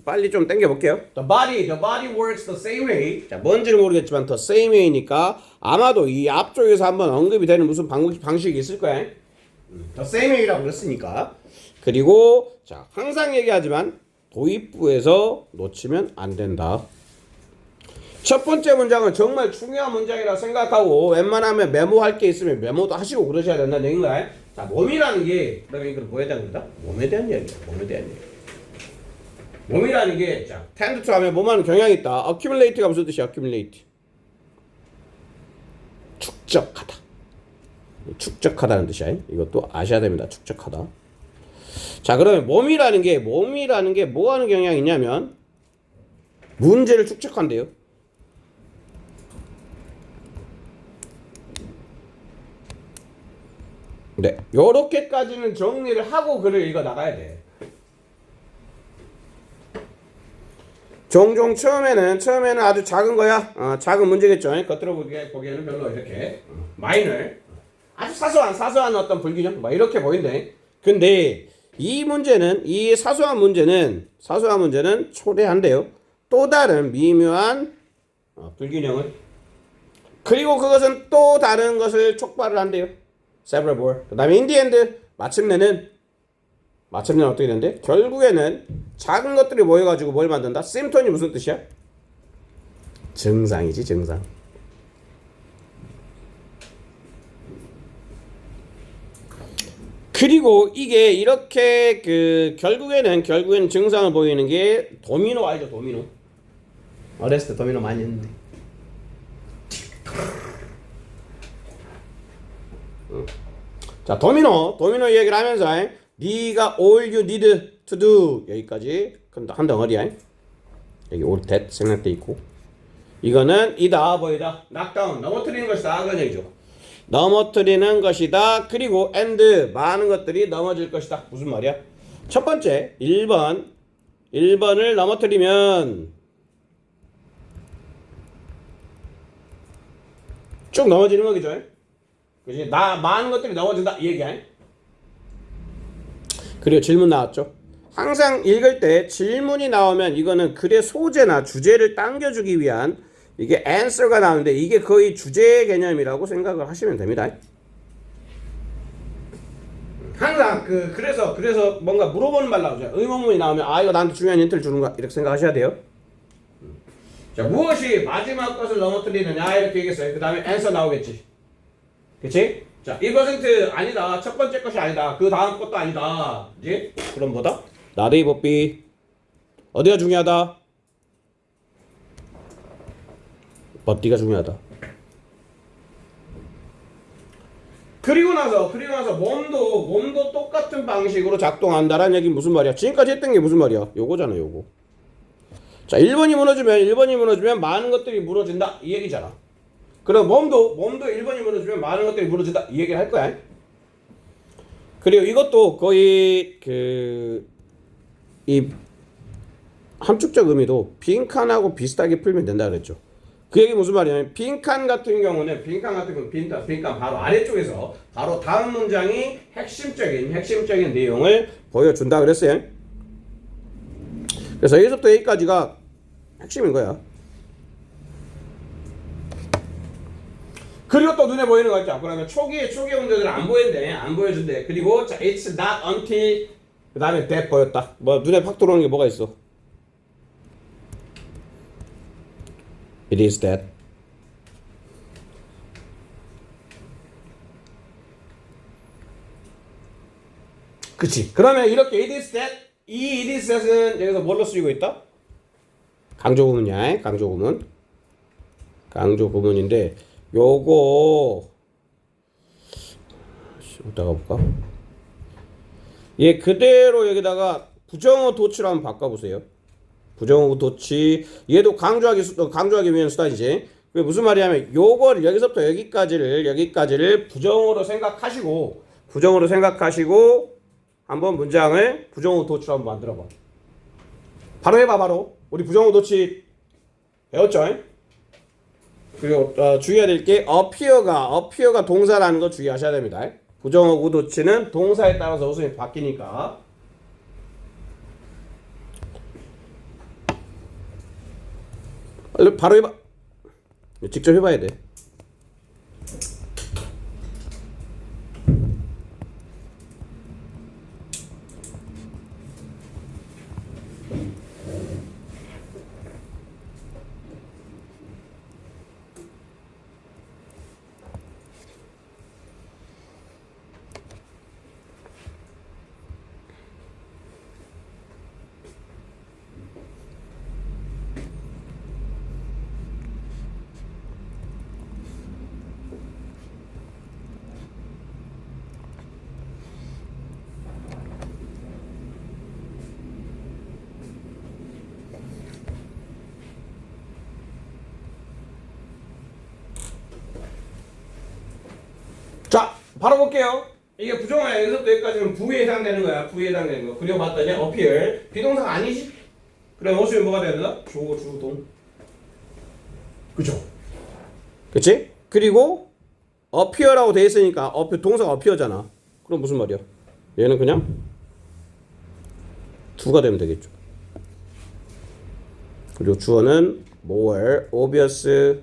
빨리 좀 당겨볼게요. The body works the same way. 자, 뭔지는 모르겠지만 the same way니까 아마도 이 앞쪽에서 한번 언급이 되는 무슨 방식이 있을 거야. the same way라고 그랬으니까. 그리고 자, 항상 얘기하지만 도입부에서 놓치면 안 된다. 첫 번째 문장은 정말 중요한 문장이라 생각하고 웬만하면 메모할 게 있으면 메모도 하시고 그러셔야 된다는 얘기인가요? 자, 몸이라는 게 그러면 이건 뭐에 대한 거다? 몸에 대한 얘기야. 몸에 대한 얘기. 몸이라는 게 자, tend to 하면 몸하는 경향이 있다. accumulate가 무슨 뜻이야? accumulate. 축적하다. 축적하다는 뜻이야. 이것도 아셔야 됩니다. 축적하다. 자, 그러면 몸이라는 게 뭐 하는 경향이 있냐면 문제를 축적한대요. 네, 요렇게까지는 정리를 하고 글을 읽어 나가야 돼. 종종 처음에는 아주 작은 거야. 작은 문제겠죠. 겉으로 보기에는 별로 이렇게 마이너, 아주 사소한 어떤 불균형, 이렇게 보인대. 근데 이 사소한 문제는 초래한대요. 또 다른 미묘한 불균형을. 그리고 그것은 또 다른 것을 촉발을 한대요. several more. 그 다음에 in the end 마침내는 어떻게 되는데? 결국에는 작은 것들이 모여가지고 뭘 만든다? 심톤이 무슨 뜻이야? 증상이지, 증상. 그리고 이게 이렇게 결국에는 증상을 보이는 게 도미노 알죠? 도미노. 어렸을 때 도미노 많이 했는데. 자, 도미노 얘기를 하면서 네가 all you need to do 여기까지 한 덩어리야. 여기 all that 생략돼 있고 이거는 이다 뭐이다 knockdown 넘어뜨리는 것이다 그런 얘기죠. 넘어뜨리는 것이다. 그리고 and 많은 것들이 넘어질 것이다. 무슨 말이야? 첫 번째 1번을 넘어뜨리면 쭉 넘어지는 거겠죠. 그지? 많은 것들이 넘어진다 이 얘기야. 그리고 질문 나왔죠. 항상 읽을 때 질문이 나오면 이거는 글의 소재나 주제를 당겨주기 위한 이게 answer가 나오는데 이게 거의 주제 개념이라고 생각을 하시면 됩니다. 항상 그래서 뭔가 물어보는 말 나오죠. 의문문이 나오면 아 이거 나한테 중요한 힌트를 주는 거야 이렇게 생각하셔야 돼요. 자, 무엇이 마지막 것을 넘어뜨리느냐 이렇게 얘기했어요. 그 다음에 answer 나오겠지. 그치? 자, 1% 아니다. 첫 번째 것이 아니다. 그 다음 것도 아니다. 그치? 그럼 뭐다? not A but B. 어디가 중요하다? but D가 중요하다. 그리고 나서 몸도 똑같은 방식으로 작동한다라는 얘기 무슨 말이야? 지금까지 했던 게 무슨 말이야? 요거잖아, 요거. 자, 1번이 무너지면 많은 것들이 무너진다 이 얘기잖아. 그럼 몸도 1번이 무너지면 많은 것들이 무너진다 이 얘기를 할 거야. 그리고 이것도 거의 이 함축적 의미도 빈칸하고 비슷하게 풀면 된다 그랬죠. 그 얘기 무슨 말이냐면 빈칸 같은 경우는 빈칸 바로 아래쪽에서 바로 다음 문장이 핵심적인 내용을 보여준다 그랬어요. 그래서 여기서부터 여기까지가 핵심인 거야. 그리고 또 눈에 보이는 거 있죠. 그러면 초기의 문제들은 안 보인대, 안 보여준대. 그리고 자, it's not until 그 다음에 that 보였다. 뭐 눈에 팍 들어오는 게 뭐가 있어? It is that. 그치. 그러면 이렇게 it is that 이 it is that은 여기서 뭘로 쓰이고 있다? 강조구문이야. 강조구문인데 요거 이따가 볼까? 얘 그대로 여기다가 부정어 도치로 한번 바꿔보세요. 부정어 도치 얘도 강조하기 위한 수단이지. 그게 무슨 말이냐면 요거를 여기서부터 여기까지를 부정어로 생각하시고 한번 문장을 부정어 도치로 한번 만들어봐. 바로 해봐. 바로 우리 부정어 도치 배웠죠? 그리고 주의해야 될 게 appear가 동사라는 거 주의하셔야 됩니다. 부정어 우도치는 동사에 따라서 우선이 바뀌니까. 바로 해봐. 직접 해봐야 돼. 자, 바로 볼게요. 이게 부정어야. 여기서부터 여기까지는 부에 해당되는 거야. 그리고 봤더니 appear. 비동사가 아니지? 그럼 어수면 뭐가 돼야 되나? 주동. 그쵸? 그치? 그리고 appear라고 돼 있으니까 동사가 appear잖아. 그럼 무슨 말이야? 얘는 그냥 두가 되면 되겠죠. 그리고 주어는 more, obvious,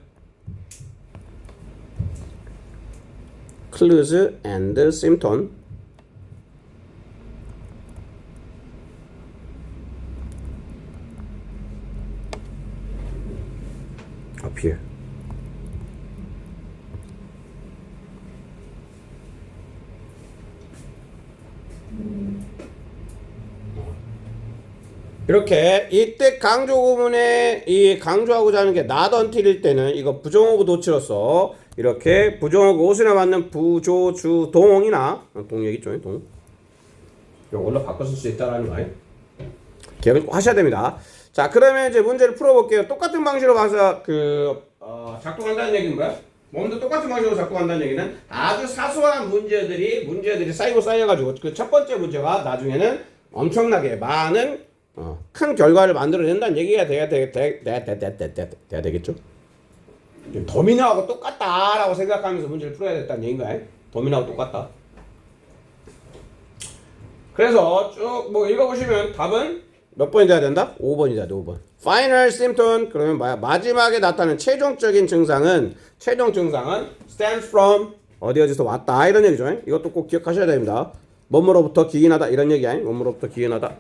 clues and symptom. appear. 이렇게 이때 강조 구문에 이 강조하고자 하는 게 not until일 때는 이거 부정어구 도치로서 이렇게 부정어구 옷이나 맞는 부조 주 동이나 동 여기 있죠. 동 이걸로 바꿔 쓸 수 있다라는 거예요. 기억을 꼭 하셔야 됩니다. 자, 그러면 이제 문제를 풀어볼게요. 똑같은 방식으로 봐서 작동한다는 얘기는 뭐야? 몸도 똑같은 방식으로 작동한다는 얘기는 아주 사소한 문제들이 쌓여가지고 그 첫 번째 문제가 나중에는 엄청나게 많은 큰 결과를 만들어낸다는 얘기가 돼야 되겠죠? 도미노하고 똑같다라고 생각하면서 문제를 풀어야겠다는 얘기인가요? 도미노하고 똑같다. 그래서 쭉 뭐 읽어보시면 답은 몇 번이 돼야 된다? 5번이 돼야 돼. 5번. Final symptom 그러면 뭐야? 마지막에 나타나는 최종 증상은 stands from 어디서 왔다 이런 얘기죠. 이것도 꼭 기억하셔야 됩니다. 뭐뭐로부터 기인하다 이런 얘기야. 뭐뭐로부터 기인하다.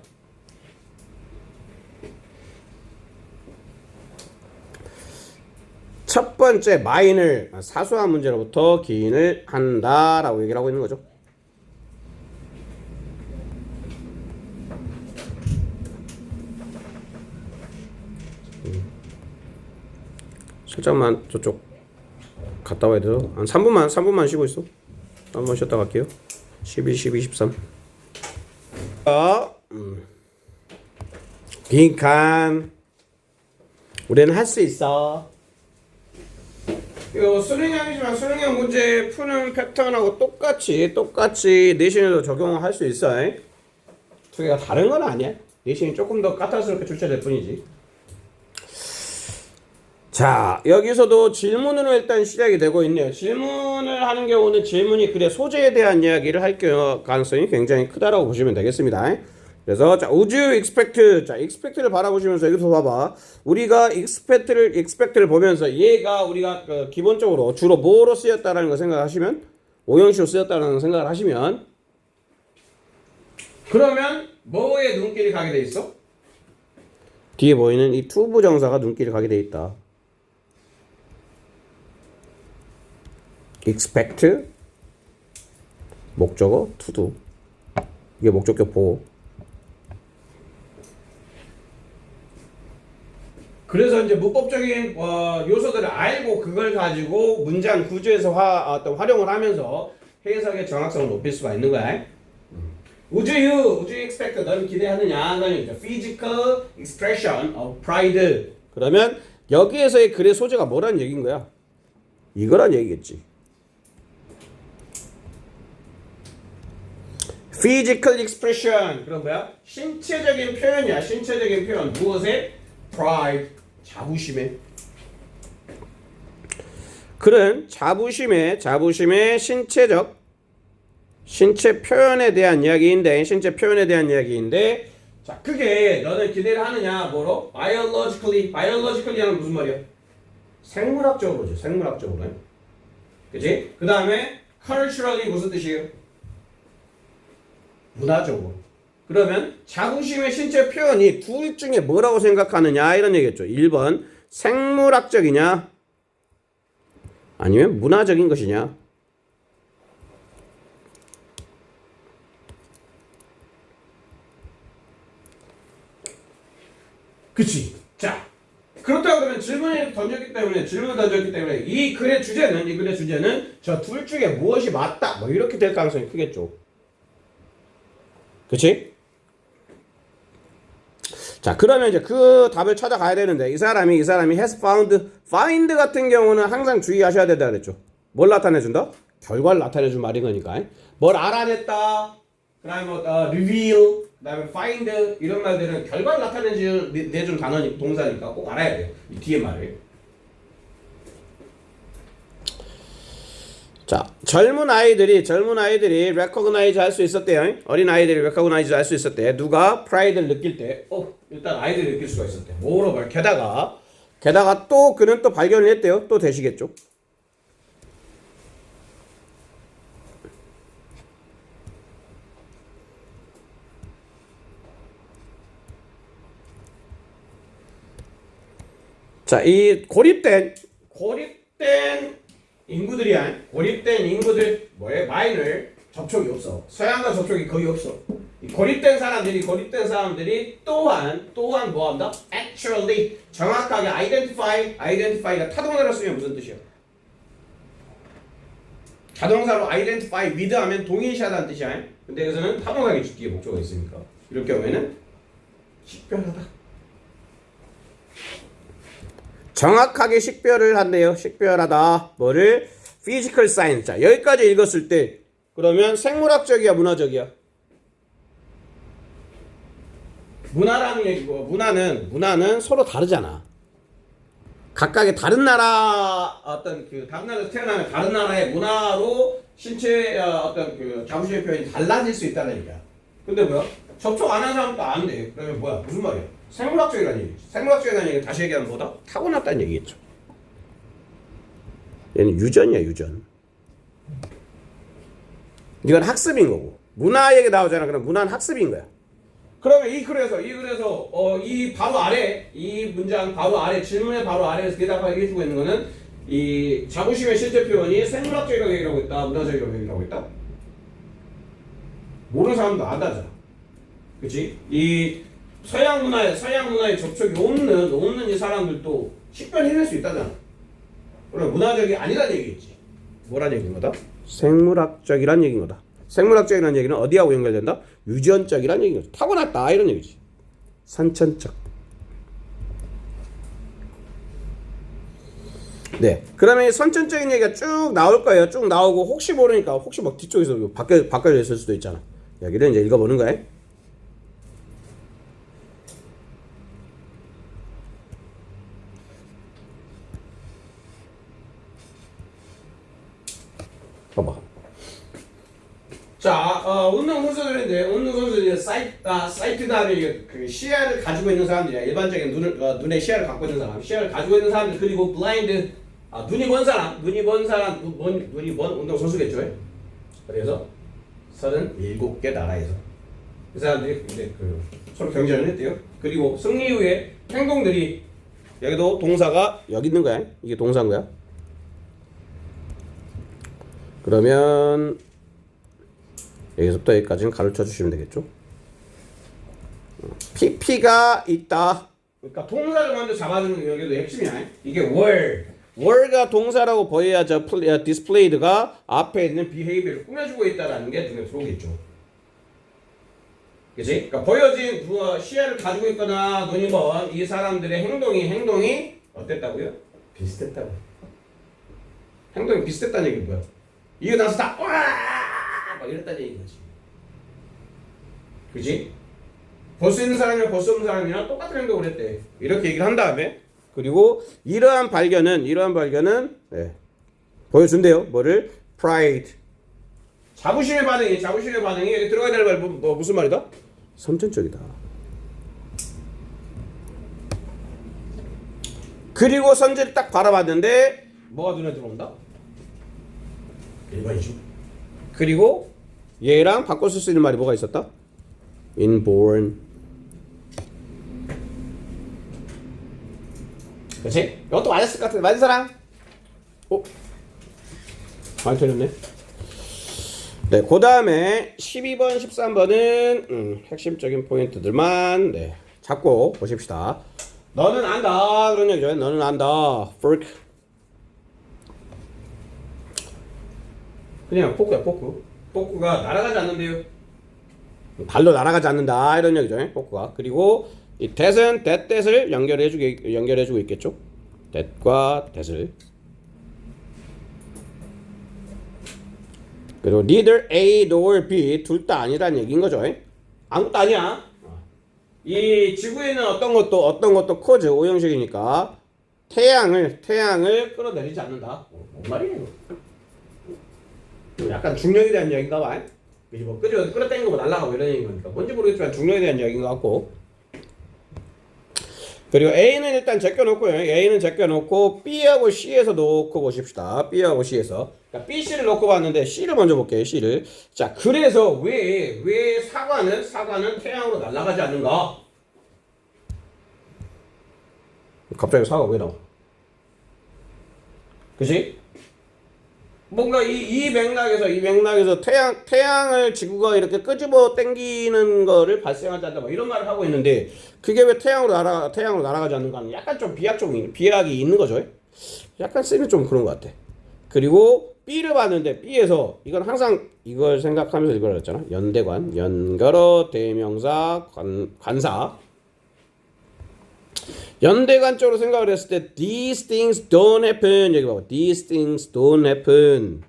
첫 번째 마인을 사소한 문제로부터 기인을 한다라고 얘기를 하고 있는 거죠. 살짝만 저쪽 갔다 와야 돼서 한 3분만 쉬고 있어. 3분만 쉬었다 갈게요. 12, 12, 13. 빈칸. 우리는 할 수 있어. 이거 수능형이지만 수능형 문제 푸는 패턴하고 똑같이 내신에도 적용할 수 있어. 두 개가 다른 건 아니야. 내신이 조금 더 까탈스럽게 출제될 뿐이지. 자, 여기서도 질문으로 일단 시작이 되고 있네요. 질문을 하는 경우는 질문이 글의 소재에 대한 이야기를 할 가능성이 굉장히 크다라고 보시면 되겠습니다. 그래서 자, would you expect? 자, expect를 바라보시면서 여기서 봐봐. 우리가 expect를 보면서 얘가 우리가 기본적으로 주로 뭐로 쓰였다라는 거 생각하시면 오형식으로 쓰였다는 거 생각을 하시면 그러면 뭐에 눈길이 가게 돼 있어? 뒤에 보이는 이 to 부정사가 눈길이 가게 돼 있다. expect 목적어 to do 이게 목적격 보호. 그래서 이제 문법적인 요소들을 알고 그걸 가지고 문장 구조에서 어떤 활용을 하면서 해석의 정확성을 높일 수가 있는 거야. Would you expect? 너는 기대하느냐? 너는 physical expression of pride. 그러면 여기에서의 글의 소재가 뭐라는 얘기인 거야? 이거란 얘기겠지. physical expression. 그럼 뭐야? 신체적인 표현이야. 신체적인 표현. 무엇에? pride. 자부심에. 그런 자부심의 신체 표현에 대한 이야기인데 자, 그게 너는 기대를 하느냐 뭐로? biologically 하는 무슨 말이야? 생물학적으로죠. 생물학적으로. 그치? 그 다음에 culturally 무슨 뜻이에요? 문화적으로. 그러면 자부심의 신체 표현이 둘 중에 뭐라고 생각하느냐 이런 얘기겠죠. 1번 생물학적이냐 아니면 문화적인 것이냐. 그치. 자, 그렇다고 그러면 질문을 던졌기 때문에 이 글의 주제는 저 둘 중에 무엇이 맞다 뭐 이렇게 될 가능성이 크겠죠. 그치? 자, 그러면 이제 그 답을 찾아가야 되는데 이 사람이 has find 같은 경우는 항상 주의하셔야 된다 그랬죠. 뭘 나타내준다? 결과를 나타내준 말인 거니까. 뭘 알아냈다. 그다음에 뭐 reveal, 그다음에 find 이런 말들은 결과를 나타내준 단어니 동사니까 꼭 알아야 돼요. 이 뒤에 말을. 자, 젊은 아이들이 recognize 할 수 있었대요. 어린 아이들이 recognize 할 수 있었대. 누가 pride를 느낄 때, 일단 아이들이 느낄 수가 있었대. 뭐로 말? 게다가 또 그는 또 발견을 했대요. 또 되시겠죠. 자, 이 고립된 인구들 뭐에 마인을 접촉이 없어. 서양과 접촉이 거의 없어. 이 고립된 사람들이 또한 뭐한다? Actually 정확하게 identify가 타동사로 쓰면 무슨 뜻이야? 자동사로 identify with 하면 동일시하다는 뜻이야. 근데 여기서는 타동사기 뒤에 목적어가 있으니까 이럴 경우에는 식별하다. 정확하게 식별을 한대요. 식별하다. 뭐를? physical sign. 자, 여기까지 읽었을 때 그러면 생물학적이야, 문화적이야? 문화라는 얘기고 문화는 서로 다르잖아. 각각의 다른 나라 어떤 그 다른 나라에서 태어나면 다른 나라의 문화로 신체 어떤 그 자부심의 표현이 달라질 수 있다는 얘기야. 근데 뭐야? 접촉 안 한 사람도 안 돼. 그러면 뭐야? 무슨 말이야? 생물학적이라는 얘기지. 생물학적이라는 얘기 다시 얘기하면 뭐다? 타고났다는 얘기겠죠. 얘는 유전이야, 유전. 이건 학습인 거고. 문화 얘기 나오잖아. 그럼 문화는 학습인 거야. 그러면 이 글에서 이 바로 아래 이 문장 바로 아래 질문의 바로 아래에서 대답하게 해주고 있는 거는 이 자부심의 실제 표현이 생물학적이라고 얘기하고 있다, 문화적이라고 얘기하고 있다. 모르는 사람도 안다잖아. 그렇지? 이 서양 문화에 접촉이 없는 이 사람들도 식별해낼 수 있다잖아. 그럼 문화적이 아니란 얘기겠지. 뭐란 얘기인 거다? 생물학적이란 얘기인 거다. 생물학적이라는 얘기는 어디하고 연결된다? 유전적이라는 얘기인 거지. 타고났다 이런 얘기지. 선천적. 네. 그러면 이 선천적인 얘기가 쭉 나올 거예요. 쭉 나오고 혹시 모르니까 혹시 막 뒤쪽에서 바뀌어 있을 수도 있잖아. 여기를 이제 읽어보는 거예요. 봐봐. 자, 운동 선수들인데 사이트 다음에 그 시야를 가지고 있는 사람들이야. 일반적인 눈의 시야를 갖고 있는 사람, 시야를 가지고 있는 사람들 그리고 블라인드, 눈이 먼 사람, 눈이 먼 운동 선수겠죠. 그래서 37개 나라에서 그 사람들이 이제 그 서로 경쟁을 했대요. 그리고 승리 후에 행동들이 여기도 동사가 여기 있는 거야. 이게 동사인 거야. 그러면 여기서부터 여기까지는 가르쳐 주시면 되겠죠. PP가 있다. 그러니까 동사를 먼저 잡아주는 게 여기도 핵심이야. 이게 word가 동사라고 보여야죠. displayed가 앞에 있는 behavior를 꾸며주고 있다라는 게 눈에 들어오겠죠. 그치? 그러니까 보여진 시야를 가지고 있거나 눈이 먼 이 사람들의 행동이 어땠다고요? 비슷했다고. 행동이 비슷했다는 얘기는 뭐야? 이거 나서 다 와! 막 이랬다는 얘기인 거지. 그지? 볼 수 있는 사람이랑 볼 수 없는 사람이랑 똑같은 행동을 했대. 이렇게 얘기를 한 다음에 그리고 이러한 발견은 네, 보여준대요. 뭐를? pride. 자부심의 반응이 여기 들어가야 될 말 무슨 말이다? 선천적이다. 그리고 선제를 딱 바라봤는데 뭐가 눈에 들어온다? 일반이죠. 그리고 얘랑 바꿔 쓸 수 있는 말이 뭐가 있었다? inborn. 그렇지? 이것도 맞았을 것 같은데 맞은 사람? 많이 틀렸네. 네, 그 다음에 12번, 13번은 핵심적인 포인트들만 잡고 보십시다. 너는 안다 그런 얘기죠. 너는 안다. fork. 그냥 포크야, 포크. 포크가 날아가지 않는데요. 발로 날아가지 않는다 이런 얘기죠. 포크가. 그리고 이 that은 that을 연결해주고 있겠죠. that과 that을. 그리고 neither A nor B 둘 다 아니라는 얘기인 거죠. 아무것도 아니야. 이 지구에 있는 어떤 것도 cause 오형식이니까 태양을 끌어내리지 않는다. 뭔 말이에요? 약간 중력에 대한 이야기인가 봐. 그지 뭐 끌어당기고 날아가고 이런 얘기인 거니까 뭔지 모르겠지만 중력에 대한 이야기인 것 같고. 그리고 A는 일단 제껴놓고요. A는 제껴놓고 B하고 C에서 놓고 보십시다. B하고 C에서. 그러니까 B, C를 놓고 봤는데 C를 먼저 볼게요. C를. 자, 그래서 왜 사과는 태양으로 날아가지 않는가? 갑자기 사과가 왜 나와? 그치? 뭔가 이 맥락에서 태양을 지구가 이렇게 끄집어 당기는 거를 발생하지 않는다 뭐 이런 말을 하고 있는데 그게 왜 태양으로 날아가지 않는가는 약간 좀 비약이 있는 거죠. 약간 쓰면 좀 그런 것 같아. 그리고 B를 봤는데 B에서 이건 항상 이걸 생각하면서 이걸 했잖아. 연대관, 연결어, 대명사, 관사. 연대관 쪽으로 생각을 했을 때 these things don't happen. 여기 봐봐. these things don't happen.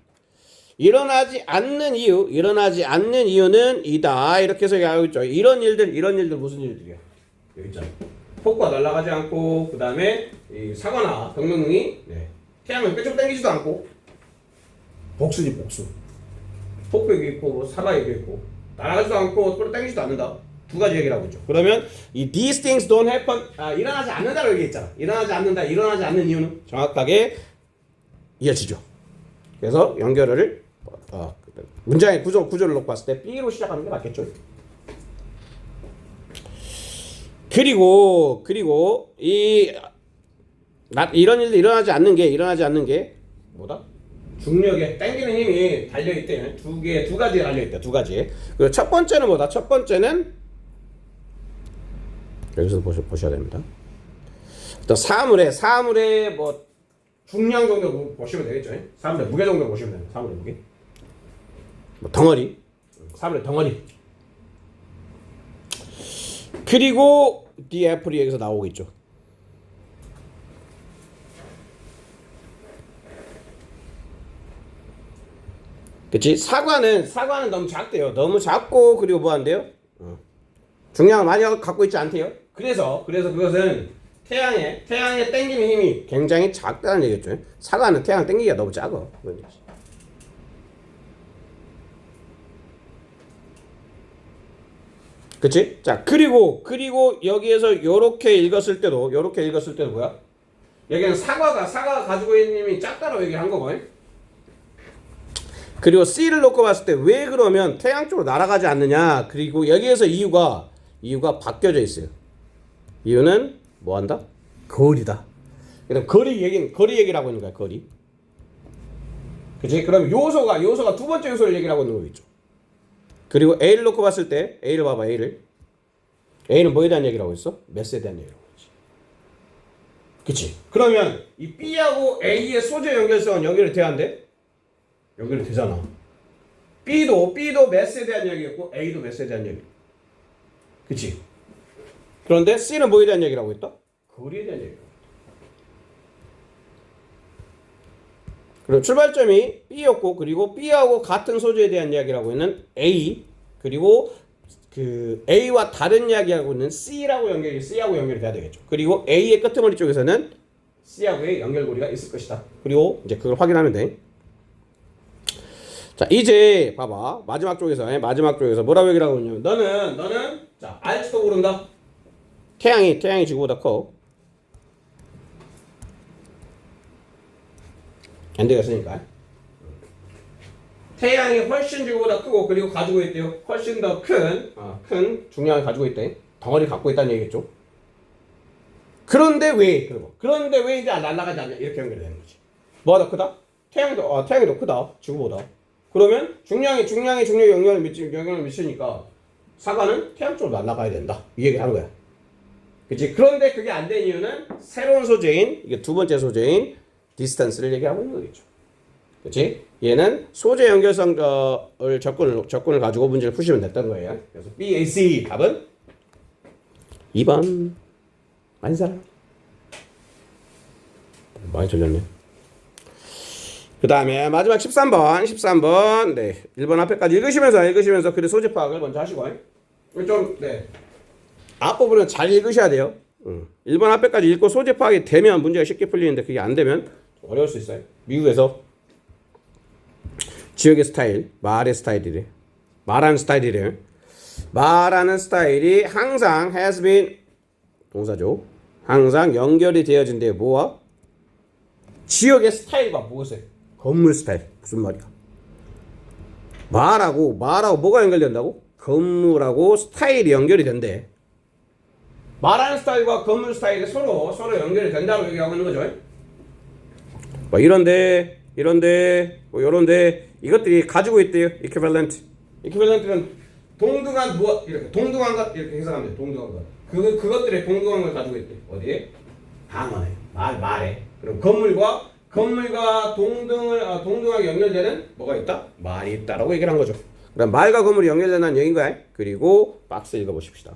일어나지 않는 이유는 이다. 이렇게 해서 얘기하고 있죠. 이런 일들 무슨 일들이야? 여기 있잖아. 폭우가 날아가지 않고 그 다음에 이 사과나 병명능이 네. 태양을 뾰족 당기지도 않고 복수지 복수. 폭우 얘기 있고 뭐 사과 얘기 있고 날아가지도 않고 뾰족 당기지도 않는다. 두 가지 얘기를 하고 있죠. 그러면 이 these things don't happen 일어나지 않는다라고 얘기했잖아. 일어나지 않는다. 일어나지 않는 이유는 정확하게 이어지죠. 그래서 연결을 문장의 구조를 놓고 봤을 때 B로 시작하는 게 맞겠죠. 그리고 이런 일도 일어나지 않는 게 뭐다? 중력에 당기는 힘이 달려 있대. 두 가지에 달려 있다. 두 가지. 그리고 첫 번째는 뭐다? 첫 번째는 여기서 보셔야 됩니다. 또 사물의 뭐 중량 정도 보시면 되겠죠. 사물의 무게 정도 보시면 됩니다. 사물의 무게. 뭐 덩어리. 사물의 덩어리. 그리고 the apple이 여기서 나오겠죠. 그치? 사과는 너무 작대요. 너무 작고 그리고 뭐 한대요? 중량을 많이 갖고 있지 않대요. 그래서 그것은 태양에 당기는 힘이 굉장히 작다는 얘기죠. 사과는 태양 당기기가 너무 작아. 그치? 자, 그리고 여기에서 요렇게 읽었을 때도 뭐야? 여기는 사과가 가지고 있는 힘이 작다라고 얘기한 거고. 그리고 C를 놓고 봤을 때 왜 그러면 태양 쪽으로 날아가지 않느냐? 그리고 여기에서 이유가 바뀌어져 있어요. 이유는 뭐 한다? 거리다. 그럼 거리 얘기를 하고 있는 거야, 거리. 그치? 그럼 요소가 두 번째 요소를 얘기를 하고 있는 거겠죠. 그리고 A를 놓고 봤을 때, A를 봐봐, A는 뭐에 대한 얘기를 하고 있어? 매스에 대한 얘기를 하고 있지. 그치? 그러면 이 B하고 A의 소재 연결성은 연결이 돼야 안 돼? 연결이 되잖아. B도 매스에 대한 얘기였고, A도 매스에 대한 얘기. 그치? 그런데 C는 뭐에 대한 얘기를 하고 있다? 거리에 대한 얘기를 하고 있다. 그리고 출발점이 B였고, 그리고 B하고 같은 소재에 대한 이야기를 하고 있는 A, 그리고 그 A와 다른 이야기하고 있는 C하고 연결이 돼야 되겠죠. 그리고 A의 끄트머리 쪽에서는 C하고의 연결고리가 있을 것이다. 그리고 이제 그걸 확인하면 돼. 자, 이제 봐봐. 마지막 쪽에서 뭐라고 얘기를 하고 있냐면 너는 자, 알지도 모른다. 태양이 지구보다 커. 엔드가 있으니까. 태양이 훨씬 지구보다 크고 그리고 가지고 있대요. 훨씬 더 큰 중량을 가지고 있대. 덩어리를 갖고 있다는 얘기겠죠. 그런데 왜 이제 날아가지 않냐? 이렇게 연결이 되는 거지. 뭐가 더 크다? 태양이 더 크다. 지구보다. 그러면 중량이 영향을 미치니까 사과는 태양 쪽으로 날아가야 된다. 이 얘기를 하는 거야. 그치? 그런데 그게 안 된 이유는 새로운 소재인, 이게 두 번째 소재인 디스턴스를 얘기하고 있는 거겠죠. 그치? 얘는 소재 연결성을 적군을 가지고 문제를 푸시면 됐던 거예요. 그래서 B, A, C 답은 2번. 많이 살아. 많이 틀렸네. 그 다음에 마지막 13번. 네. 1번 앞에까지 읽으시면서 그래 소재 파악을 먼저 하시고. 앞부분은 잘 읽으셔야 돼요. 1번 앞에까지 읽고 소재 파악이 되면 문제가 쉽게 풀리는데 그게 안 되면 어려울 수 있어요. 미국에서 지역의 스타일, 말하는 스타일이 항상 has been 동사죠. 항상 연결이 되어진대요. 뭐와? 지역의 스타일과 무엇에? 건물 스타일. 무슨 말이야? 말하고 뭐가 연결된다고? 건물하고 스타일이 연결이 된대. 말하는 스타일과 건물 스타일이 서로 연결이 된다고 얘기하고 있는 거죠. 뭐 이런데 뭐 요런데 이것들이 가지고 있대요. equivalent는 동등한 무엇 이렇게 동등한 것 이렇게 해석하면 돼. 동등한 것. 그것들의 동등한 걸 가지고 있대. 어디에? 단어에. 말에. 그럼 건물과 동등하게 연결되는 뭐가 있다? 말이 있다라고 얘기를 한 거죠. 그럼 말과 건물이 연결되는 얘기인 거야. 그리고 박스 읽어보십시다.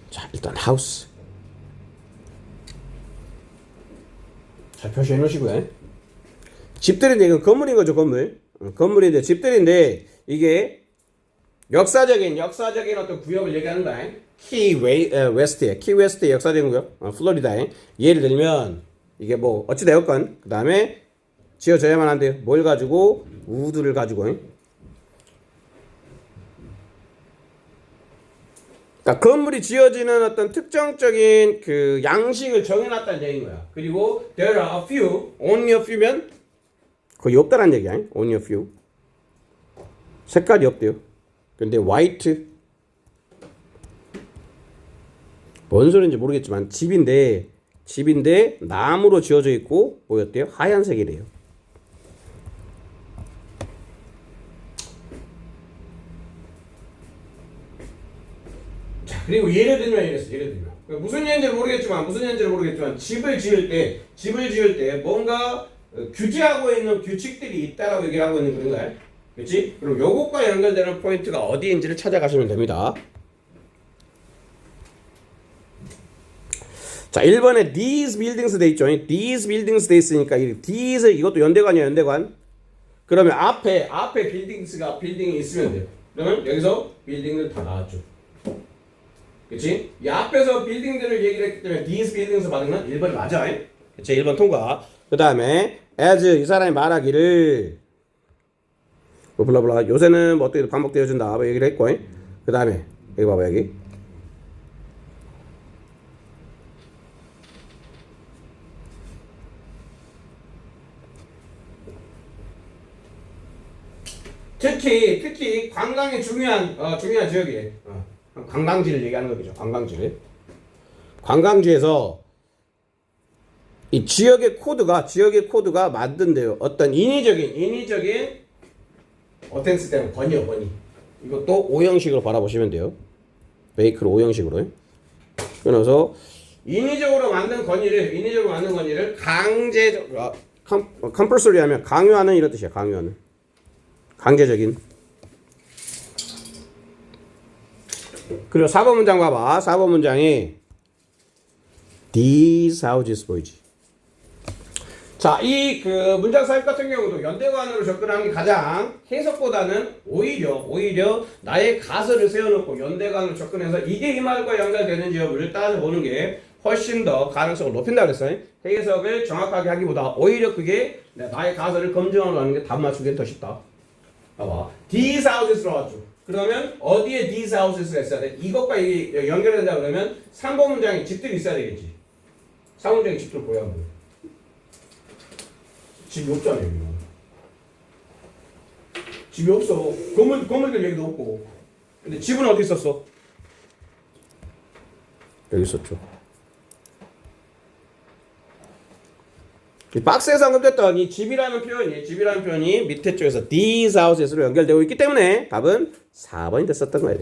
자, 일단 하우스. 잘 표시해 놓으시고요. 집들인데 이건 건물인 거죠, 건물. 건물인데 집들인데 이게 역사적인 어떤 구역을 얘기하는 거야. 웨스트에 키웨스트의 역사적인 구역 플로리다에 예를 들면 이게 뭐 어찌 되었건 그 다음에 지어져야만 한대요. 뭘 가지고 우드를 가지고. 그러니까 건물이 지어지는 어떤 특정적인 그 양식을 정해놨다는 얘기인 거야. 그리고 there are a few, only a few면 거의 없다는 얘기야. only a few. 색깔이 없대요. 근데 white 뭔 소리인지 모르겠지만 집인데 나무로 지어져 있고 뭐였대요? 하얀색이래요. 자, 그리고 예를 들면 이랬어. 예를 들면 무슨 예인지를 모르겠지만 집을 지을 때 뭔가 규제하고 있는 규칙들이 있다라고 얘기를 하고 있는 그런 거야. 그렇지? 그럼 요것과 연결되는 포인트가 어디인지를 찾아가시면 됩니다. 자, 1번에 these buildings 돼 있죠. these buildings 돼 있으니까 these 이것도 연대관이야, 연대관. 그러면 앞에 빌딩이 있으면 돼요. 그러면 여기서 빌딩들 다 나왔죠. 그렇지? 이 앞에서 빌딩들을 얘기를 했기 때문에 these buildings 받은 건 1번이 맞아. 그렇지? 1번 통과. 그 다음에 as 이 사람이 말하기를 뭐 블라블라 요새는 뭐 어떻게 반복되어준다 뭐 얘기를 했고. 그 다음에 여기 봐봐 여기. 특히 관광이 중요한 지역이에요. 관광지를 얘기하는 거죠. 관광지에서 이 지역의 코드가 만든대요. 어떤 인위적인 어텐스 때문에 번이요. 이것도 O형식으로 바라보시면 돼요. 베이크로 O형식으로. 그래서 인위적으로 만든 건의를 강제적으로 컴펄서리 하면 강요하는 이런 뜻이야. 강제적인. 그리고 4번 문장 봐봐. 4번 문장에 these houses 보이지. 자, 이 그 문장 삽입 같은 경우도 연대관으로 접근하는 게 가장 해석보다는 오히려 나의 가설을 세워놓고 연대관으로 접근해서 이게 이 말과 연결되는지 여부를 따져보는 게 훨씬 더 가능성을 높인다 그랬어요. 해석을 정확하게 하기보다 오히려 그게 나의 가설을 검증하는 게 답 맞추기엔 더 쉽다. 봐봐. these houses로 왔죠. 그러면 어디에 these houses 있어야 돼? 이것과 이게 연결된다 그러면 3번 문장에 집들이 있어야 되겠지. 3번 문장에 집들 보여. 집이 없잖아요. 집이 없어. 건물들 얘기도 없고. 근데 집은 어디 있었어? 여기 있었죠. 이 박스에서 언급됐던 이 집이라는 표현이 밑에 쪽에서 these houses로 연결되고 있기 때문에 답은 4번이 됐었던 거예요.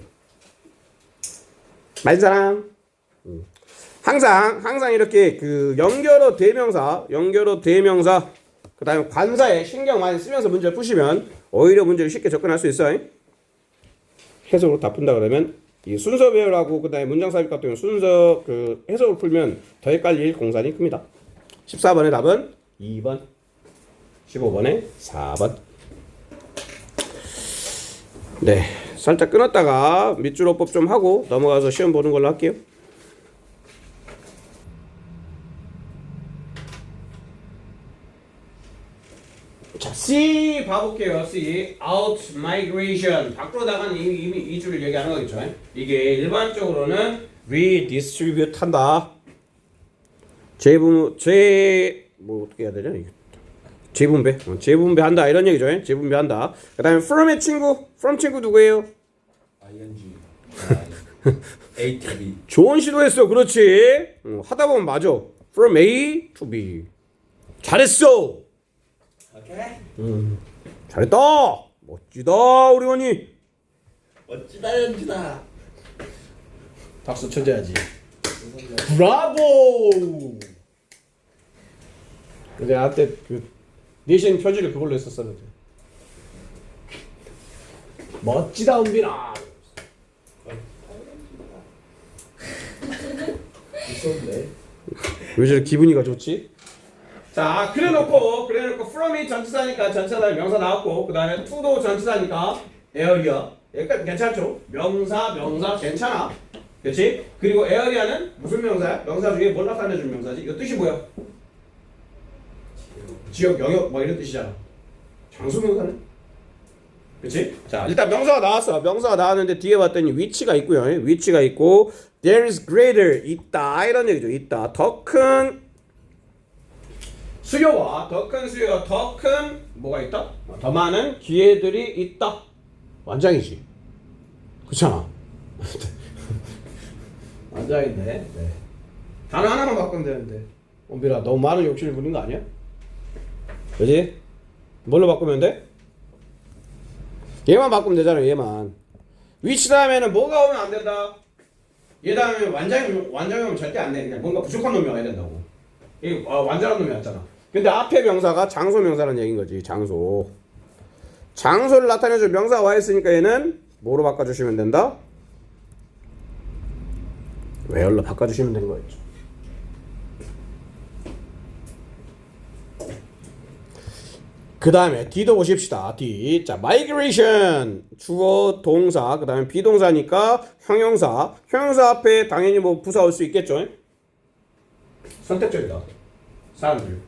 맞은 사람? 항상 이렇게 그 연결어 대명사 그 다음에 관사에 신경 많이 쓰면서 문제를 푸시면 오히려 문제를 쉽게 접근할 수 있어요. 해석으로 다 푼다 그러면 이 순서 배열하고 그 다음에 문장 삽입 같은 경우 순서 그 해석을 풀면 더 헷갈릴 공산이 큽니다. 14번의 답은 2번, 15번에 4번. 네, 살짝 끊었다가 밑줄어법 좀 하고 넘어가서 시험 보는 걸로 할게요. 자, C 봐볼게요. C out migration 밖으로 나가는 이미 이 줄을 얘기하는 거겠죠. 이게 일반적으로는 redistribute 한다. 뭐 어떻게 해야 되냐 이게. 재분배한다 이런 얘기죠. 재분배한다. 그다음에 from의 친구, from 친구 누구예요? ing A to B. 좋은 시도했어. 그렇지. 하다 보면 맞아. from A to B. 잘했어. 오케이. 잘했다. 멋지다 우리 원이. 멋지다 연주다. 박수 쳐줘야지. 브라보. 근데 나한테 그 내신 표지를 그걸로 했었었는데. 멋지다 은빈아. 있었는데. 왜 저렇게 기분이가 좋지? 자, 그래놓고 from이 전치사니까 전치사 다음에 명사 나왔고 그 다음에 to도 전치사니까 area. 여기까지 괜찮죠? 명사 괜찮아. 그렇지? 그리고 에어리아는 무슨 명사야? 명사 중에 뭘 나타내주는 명사지? 이거 뜻이 뭐야? 지역, 영역 뭐 이런 뜻이잖아. 장소 명사는? 그렇지? 자, 일단 명사가 나왔어. 명사가 나왔는데 뒤에 봤더니 위치가 있고요. 위치가 있고 there is greater 있다 이런 얘기죠. 있다. 더 큰 수요와 더 큰 수요와 더 큰 뭐가 있다? 더 많은 기회들이 있다. 완장이지. 그렇잖아. 완장인데. 네. 단어 하나만 바꾸면 되는데. 원빈아 너무 많은 욕심을 부린 거 아니야? 그지? 뭘로 바꾸면 돼? 얘만 바꾸면 되잖아. 얘만. 위치 다음에는 뭐가 오면 안 된다. 얘 다음에 완장이 오면 절대 안 돼. 그냥 뭔가 부족한 놈이 와야 된다고. 이 완전한 놈이 왔잖아. 근데 앞에 명사가 장소 명사라는 얘기인 거지. 장소. 장소를 나타내줄 명사가 와 있으니까 얘는 뭐로 바꿔주시면 된다? where로 바꿔주시면 되는 거였죠. 그 다음에 D도 보십시다. D. 자, migration. 주어, 동사. 그 다음에 비동사니까 형용사. 형용사 앞에 당연히 뭐 부사 올 수 있겠죠. 선택적이다. 사람들.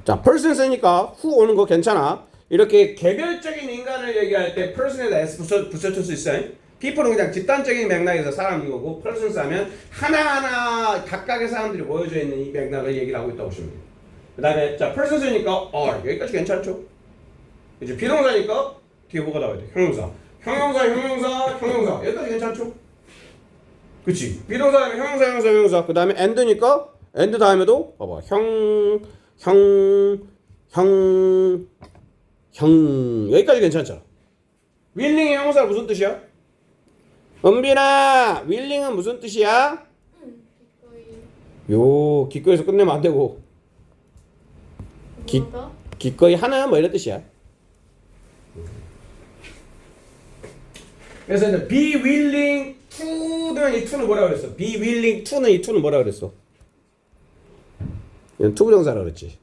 자, person 쓰니까 who 오는 거 괜찮아. 이렇게 개별적인 인간을 얘기할 때 person에다 s 붙여줄 수 있어요. people은 그냥 집단적인 맥락에서 사람인 거고 person 쓰면 하나하나 각각의 사람들이 모여져 있는 이 맥락을 얘기를 하고 있다고 보시면 돼요. 그 다음에 자 person 쓰니까 여기까지 괜찮죠? 이제 비동사니까 뒤에 뭐가 나와야 돼? 형용사. 형용사 여기까지 괜찮죠? 그치? 비동사 다음에 형용사 그 다음에 and니까 and 다음에도 봐봐 형 여기까지 괜찮잖아. willing의 형용사가 무슨 뜻이야? 은빈아 willing은 무슨 뜻이야? 요 기꺼이에서 끝내면 안 되고 기꺼이 하는 뭐 이런 뜻이야. 그래서 이제 be willing to는 이 to는 뭐라 그랬어? be willing to는 이 to는 뭐라 그랬어? 이건 투부정사라 그랬지.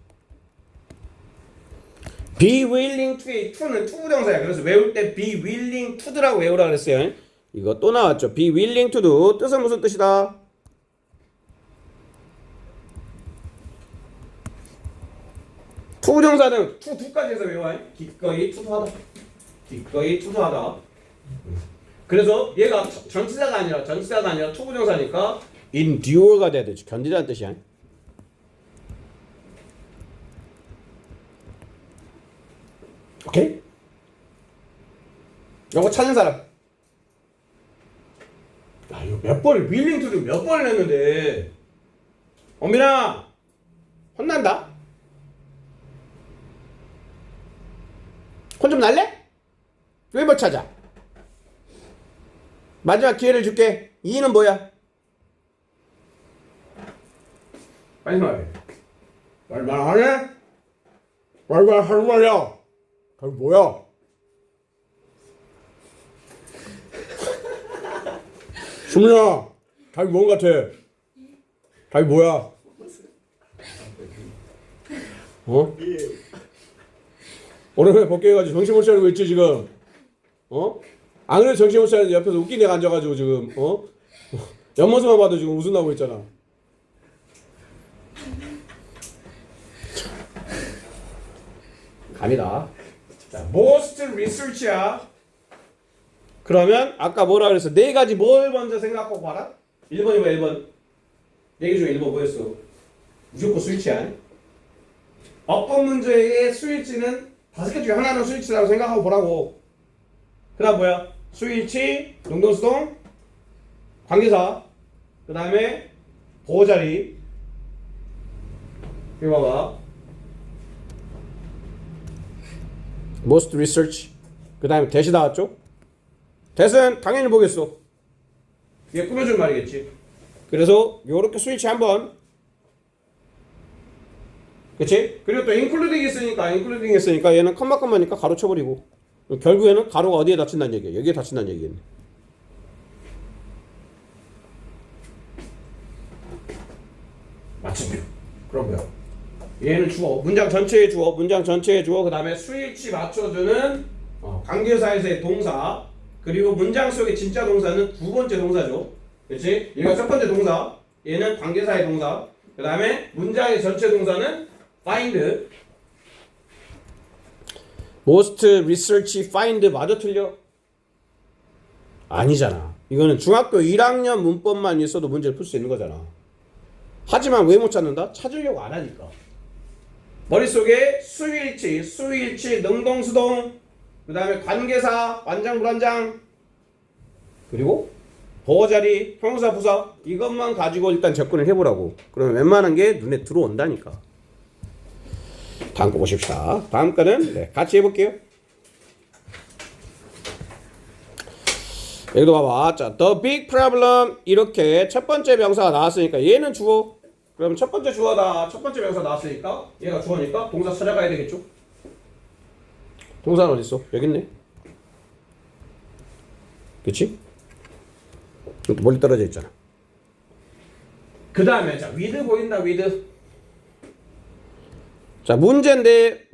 be willing to의 to는 투부정사야. 그래서 외울 때 be willing to라고 외우라 그랬어요. 이거 또 나왔죠. be willing to도 뜻은 무슨 뜻이다? 투부정사는 투까지 해서 외워요. 기꺼이 투도하다. 그래서 얘가 전치사가 아니라 투부정사니까 endure가 돼야 되죠. 견디다는 뜻이야. 오케이? 요거 찾는 사람. 야, 이거 몇 번을 willing to를 몇 번을 했는데 엄민아 혼난다. 혼 좀 날래? 왜 못 찾아? 마지막 기회를 줄게. 2는 뭐야? 빨리 말해. 말 안 해? 하는 말이야. 그게 뭐야? 수민아, 답이 뭔 같아? 답이 뭐야? 어? 오늘 왜 벗겨가지고 정신 못 차리고 있지 지금? 어? 안 그래 정신 못 차리는데 옆에서 웃긴 애가 앉아가지고 지금 옆모습만 봐도 지금 웃음나고 있잖아. 갑니다. 자, most research야. 그러면 아까 뭐라 그랬어? 네 가지 뭘 먼저 생각하고 봐라? 1번이 뭐야 1번? 4개 중에 1번 뭐였어? 무조건 스위치야. 어법 문제의 스위치는 5개 중에 하나는 스위치라고 생각하고 보라고. 그 다음 뭐야? 스위치, 능동수동, 관계사, 그 다음에 보호자리. 이거 봐봐. most research. 그 다음에 대시 나왔죠? 대신 당연히 보겠어. 이게 꾸며준 말이겠지. 그래서 요렇게 스위치 한번. 그치? 그리고 또 including 있으니까 얘는 컴마니까 가로 쳐버리고 결국에는 가로가 어디에 닫힌다는 얘기야? 여기에 닫힌다는 얘기겠네. 맞춤표. 그럼 뭐야? 얘는 주어, 문장 전체의 주어, 그 다음에 스위치 맞춰주는 관계사에서의 동사, 그 그리고 문장 속의 진짜 동사는 두 번째 동사죠. 그렇지? 얘가 첫 번째 동사, 얘는 관계사의 동사. 그 다음에 문장의 전체 동사는 find. most research find 마저 틀려? 아니잖아. 이거는 중학교 1학년 문법만 있어도 문제를 풀 수 있는 거잖아. 하지만 왜 못 찾는다? 찾으려고 안 하니까. 머릿속에 수일치, 수일치, 능동수동, 그 다음에 관계사, 완장, 불완장, 그리고 보어자리, 형용사, 부사 이것만 가지고 일단 접근을 해보라고. 그러면 웬만한 게 눈에 들어온다니까. 다음 거 보십시다. 다음 거는 네, 같이 해볼게요. 여기도 봐봐. 자, the big problem 이렇게 첫 번째 명사가 나왔으니까 얘는 주어. 그럼 첫 번째 주어다. 첫 번째 명사 나왔으니까 얘가 주어니까 동사 찾아가야 되겠죠. 동사는 어디 있어? 여기 있네. 그치? 멀리 떨어져 있잖아. 그 다음에 자 with 보인다. with. 자 문제인데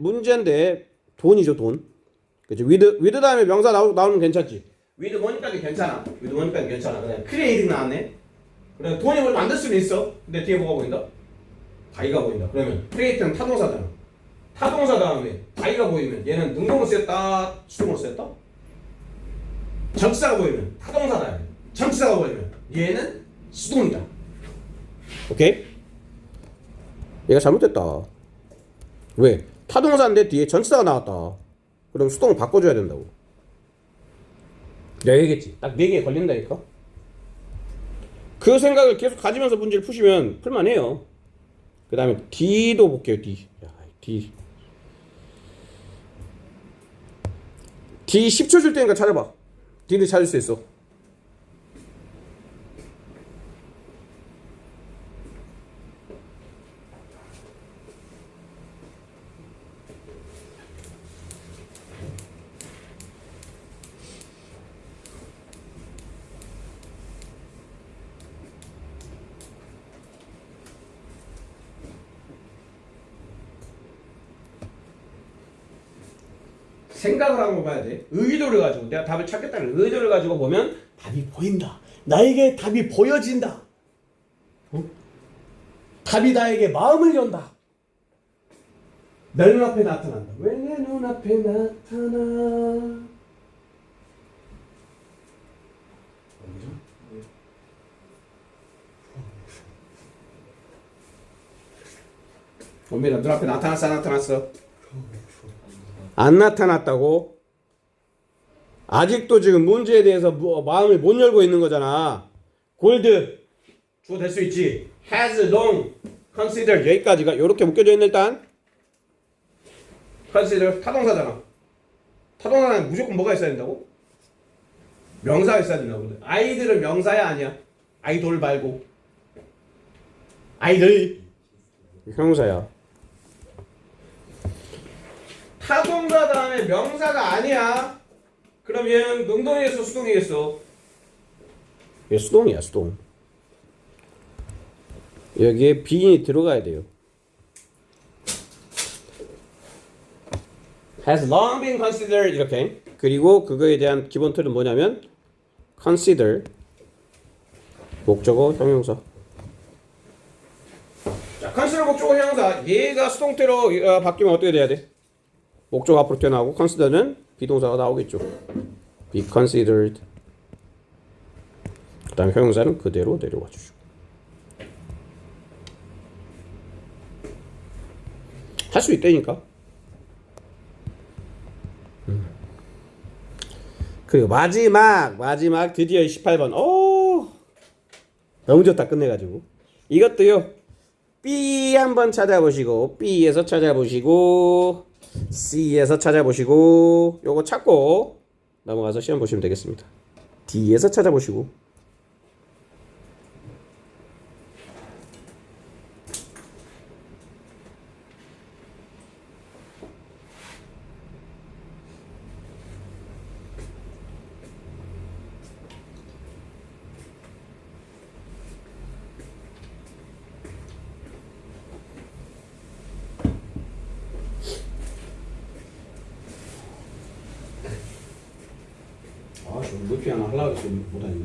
돈이죠. 돈. 그치? with 다음에 명사 나오면 괜찮지. with 뭐니까는 괜찮아. with 뭐니까는 괜찮아. 그냥 create 나왔네. 그래 돈이 뭘 만들 수는 있어. 근데 뒤에 뭐가 보인다? 다이가 보인다. 그러면 create는 타동사잖아. 타동사 다음에 다이가 보이면 얘는 능동으로 쓰였다, 수동으로 쓰였다? 전치사가 보이면 타동사다. 전치사가 보이면 얘는 수동이다. 오케이? 얘가 잘못됐다. 왜? 타동사인데 뒤에 전치사가 나왔다. 그럼 수동을 바꿔줘야 된다고. 내가 얘기했지. 딱 4개 걸린다니까. 그 생각을 계속 가지면서 문제를 푸시면 풀만해요. 그 다음에 D도 볼게요. D. 야, D 10초 줄 테니까 찾아봐. D를 찾을 수 있어. 생각을 한번 봐야 돼. 의도를 가지고 내가 답을 찾겠다는 의도를 가지고 보면 답이 보인다. 나에게 답이 보여진다. 답이 나에게 마음을 연다. 내 눈앞에 나타난다. 왜 내 눈앞에 나타나? 원빈아 눈앞에 나타났어? 안 나타났어? 안 나타났다고? 아직도 지금 문제에 대해서 마음을 못 열고 있는 거잖아. 골드 주어 될 수 있지. has long considered 여기까지가 이렇게 묶여져 있는 일단 consider 타동사잖아. 타동사는 무조건 뭐가 있어야 된다고? 명사가 있어야 된다고. 아이들은 명사야 아니야? 아이돌 말고 아이들 형용사야. 타동사 다음에 명사가 아니야. 그럼 얘는 능동이겠어 수동이겠어? 얘 수동이야 수동. 여기에 being이 들어가야 돼요. has long been considered 이렇게. 그리고 그거에 대한 기본 틀은 뭐냐면 consider 목적어 형용사. 자, consider 목적어 형용사. 얘가 수동태로 바뀌면 어떻게 돼야 돼? 목적 앞으로 튀어나오고 consider는 비동사가 나오겠죠. be considered. 그 다음에 형용사는 그대로 내려와 주시고. 할 수 있다니까. 그리고 마지막 드디어 18번. 오, 너무 좋다. 끝내가지고 이것도요. B 한번 찾아보시고 B에서 찾아보시고 C에서 찾아보시고 요거 찾고 넘어가서 시험 보시면 되겠습니다. D에서 찾아보시고 브리핑 하나 하려고 했더니 못하겠네.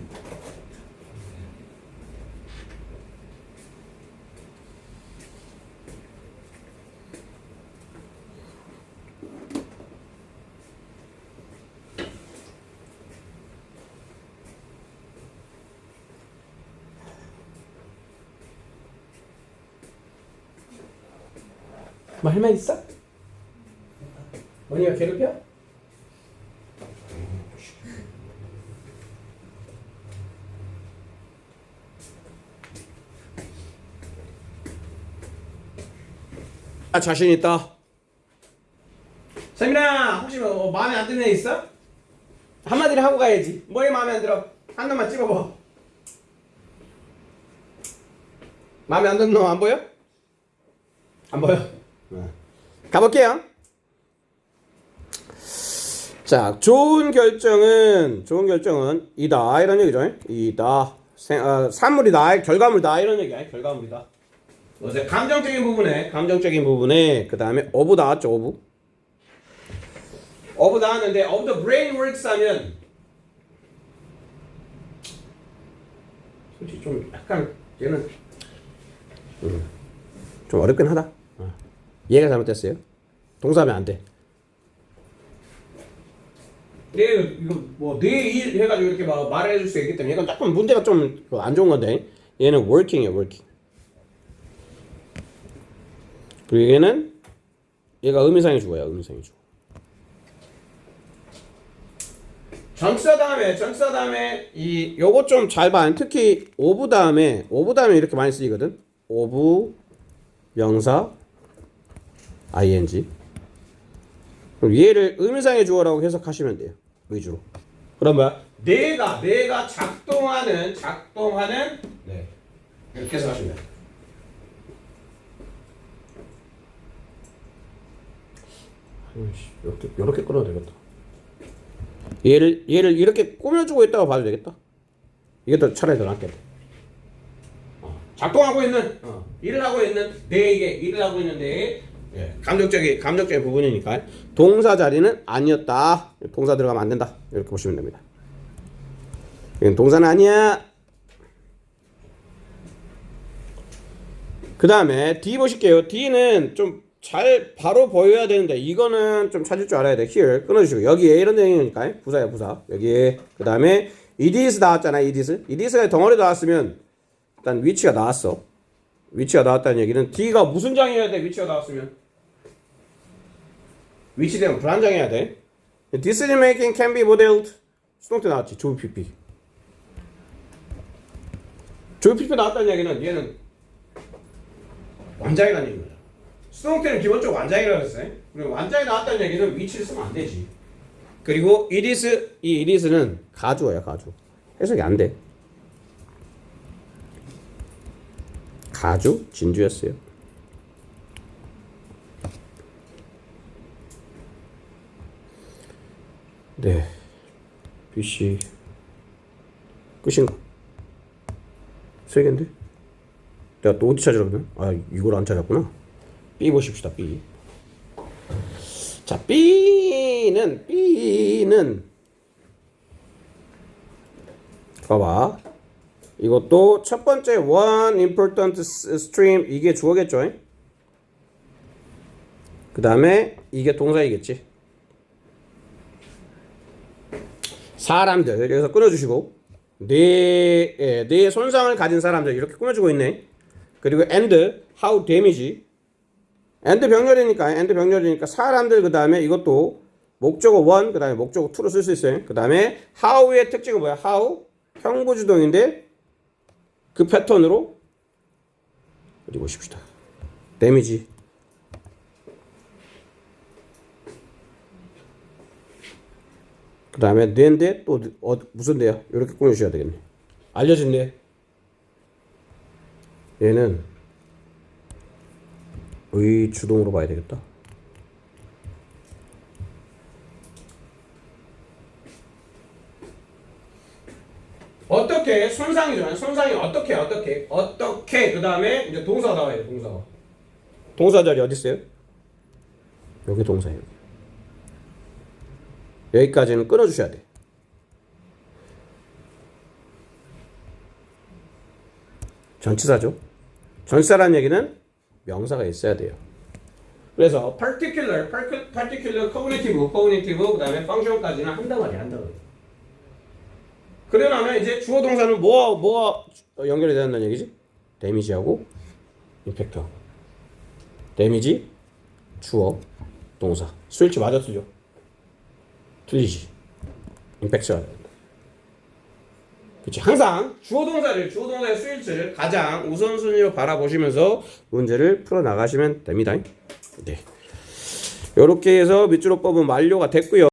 뭐 할 말 있어? 언니가 괴롭혀? 아, 자신 있다. 세민아, 혹시 뭐 마음에 안 드는 애 있어? 한마디를 하고 가야지. 뭐에 마음에 안 들어? 한 놈만 찍어봐. 마음에 안 드는 놈 안 보여? 안 보여? 가볼게요. 자, 좋은 결정은 이다 이런 얘기죠. 이다. 산물이다, 결과물이다 이런 얘기야. 결과물이다. 그래서 감정적인 부분에 그 다음에 of 나왔죠. of 나왔는데 of the brain works 하면 솔직히 좀 약간 얘는 좀 어렵긴 하다. 얘가 잘못됐어요. 동사하면 안 돼. 이거 뭐 내일 해가지고 이렇게 막 말해줄 수 있기 때문에 얘가 조금 문제가 좀 안 좋은 건데 얘는 working이에요. working. 그리고 얘가 의미상의 주어야. 의미상의 주어. 전치사 다음에 이 요거 좀 잘 봐. 특히 of 다음에 이렇게 많이 쓰이거든. of 명사 ing. 그럼 얘를 의미상의 주어라고 해석하시면 돼요. 위주로. 그럼 뭐야? 내가 작동하는 네. 이렇게 해석하시면 돼요. 이렇게 끊어도 되겠다. 얘를 이렇게 꾸며주고 있다고 봐도 되겠다. 이게 더 차라리 더 낫겠다. 작동하고 있는 일을 하고 있는 내에게 일을 하고 있는데 감정적인 부분이니까 동사 자리는 아니었다. 동사 들어가면 안 된다. 이렇게 보시면 됩니다. 이건 동사는 아니야. 그 다음에 D 보실게요. D는 좀 잘 바로 보여야 되는데 이거는 좀 찾을 줄 알아야 돼. here 끊어주시고 여기에 이런 내용이니까 부사야 부사. 여기에 그 다음에 edis 나왔잖아. edis가 덩어리 나왔으면 일단 위치가 나왔어. 위치가 나왔다는 얘기는 D가 무슨 장이어야 돼? 위치가 나왔으면 위치되면 불안정해야 돼. Decision making can be modeled. 수동 때 나왔지. 조PP. 조PP 나왔다는 얘기는 얘는 완장이라는 얘기입니다. 수동 때는 기본적으로 완장이라고 했어요. 그리고 완장이 나왔다는 얘기는 위치를 쓰면 안 되지. 그리고 이 itis는 가주어야. 가주. 해석이 안 돼. 가주 진주였어요. 네, BC 끝인가? 세 개인데? 내가 또 어디 찾으라거든? 아, 이걸 안 찾았구나. B 보십시다. B. 자, B는 봐봐. 이것도 첫 번째 one important stream 이게 주어겠죠? 그 다음에 이게 동사이겠지. 사람들 여기서 끊어주시고 뇌의 손상을 가진 사람들 이렇게 꾸며주고 있네. 그리고 and how damage and 병렬이니까 사람들 그 다음에 이것도 목적어 one 그 다음에 목적어 to로 쓸 수 있어요. 그 다음에 how의 특징은 뭐야? how 형부주동인데 그 패턴으로 어디 보십시다. 데미지. 그 다음에 뇌인데 또 무슨 뇌야? 이렇게 꾸며주셔야 되겠네. 알려진 뇌. 얘는 의주동으로 봐야 되겠다. 어떻게 손상이죠. 손상이 어떻게 그 다음에 이제 동사 나와요. 동사 자리 어디 있어요? 여기 동사예요. 여기까지는 끊어주셔야 돼. 전치사죠. 전치사라는 얘기는 명사가 있어야 돼요. 그래서 particular, cognitive, 그다음에 function까지는 한단 말이야, 한단 말이야. 그러려면 이제 주어 동사는 뭐가 연결이 된다는 얘기지? 데미지하고 임팩트. 데미지, 주어, 동사. 스위치 맞아 틀려? 틀리지. 임팩트가 된다. 그렇지. 항상 주어 동사의 스위치를 가장 우선순위로 바라보시면서 문제를 풀어 나가시면 됩니다. 네. 이렇게 해서 밑줄어법은 완료가 됐고요.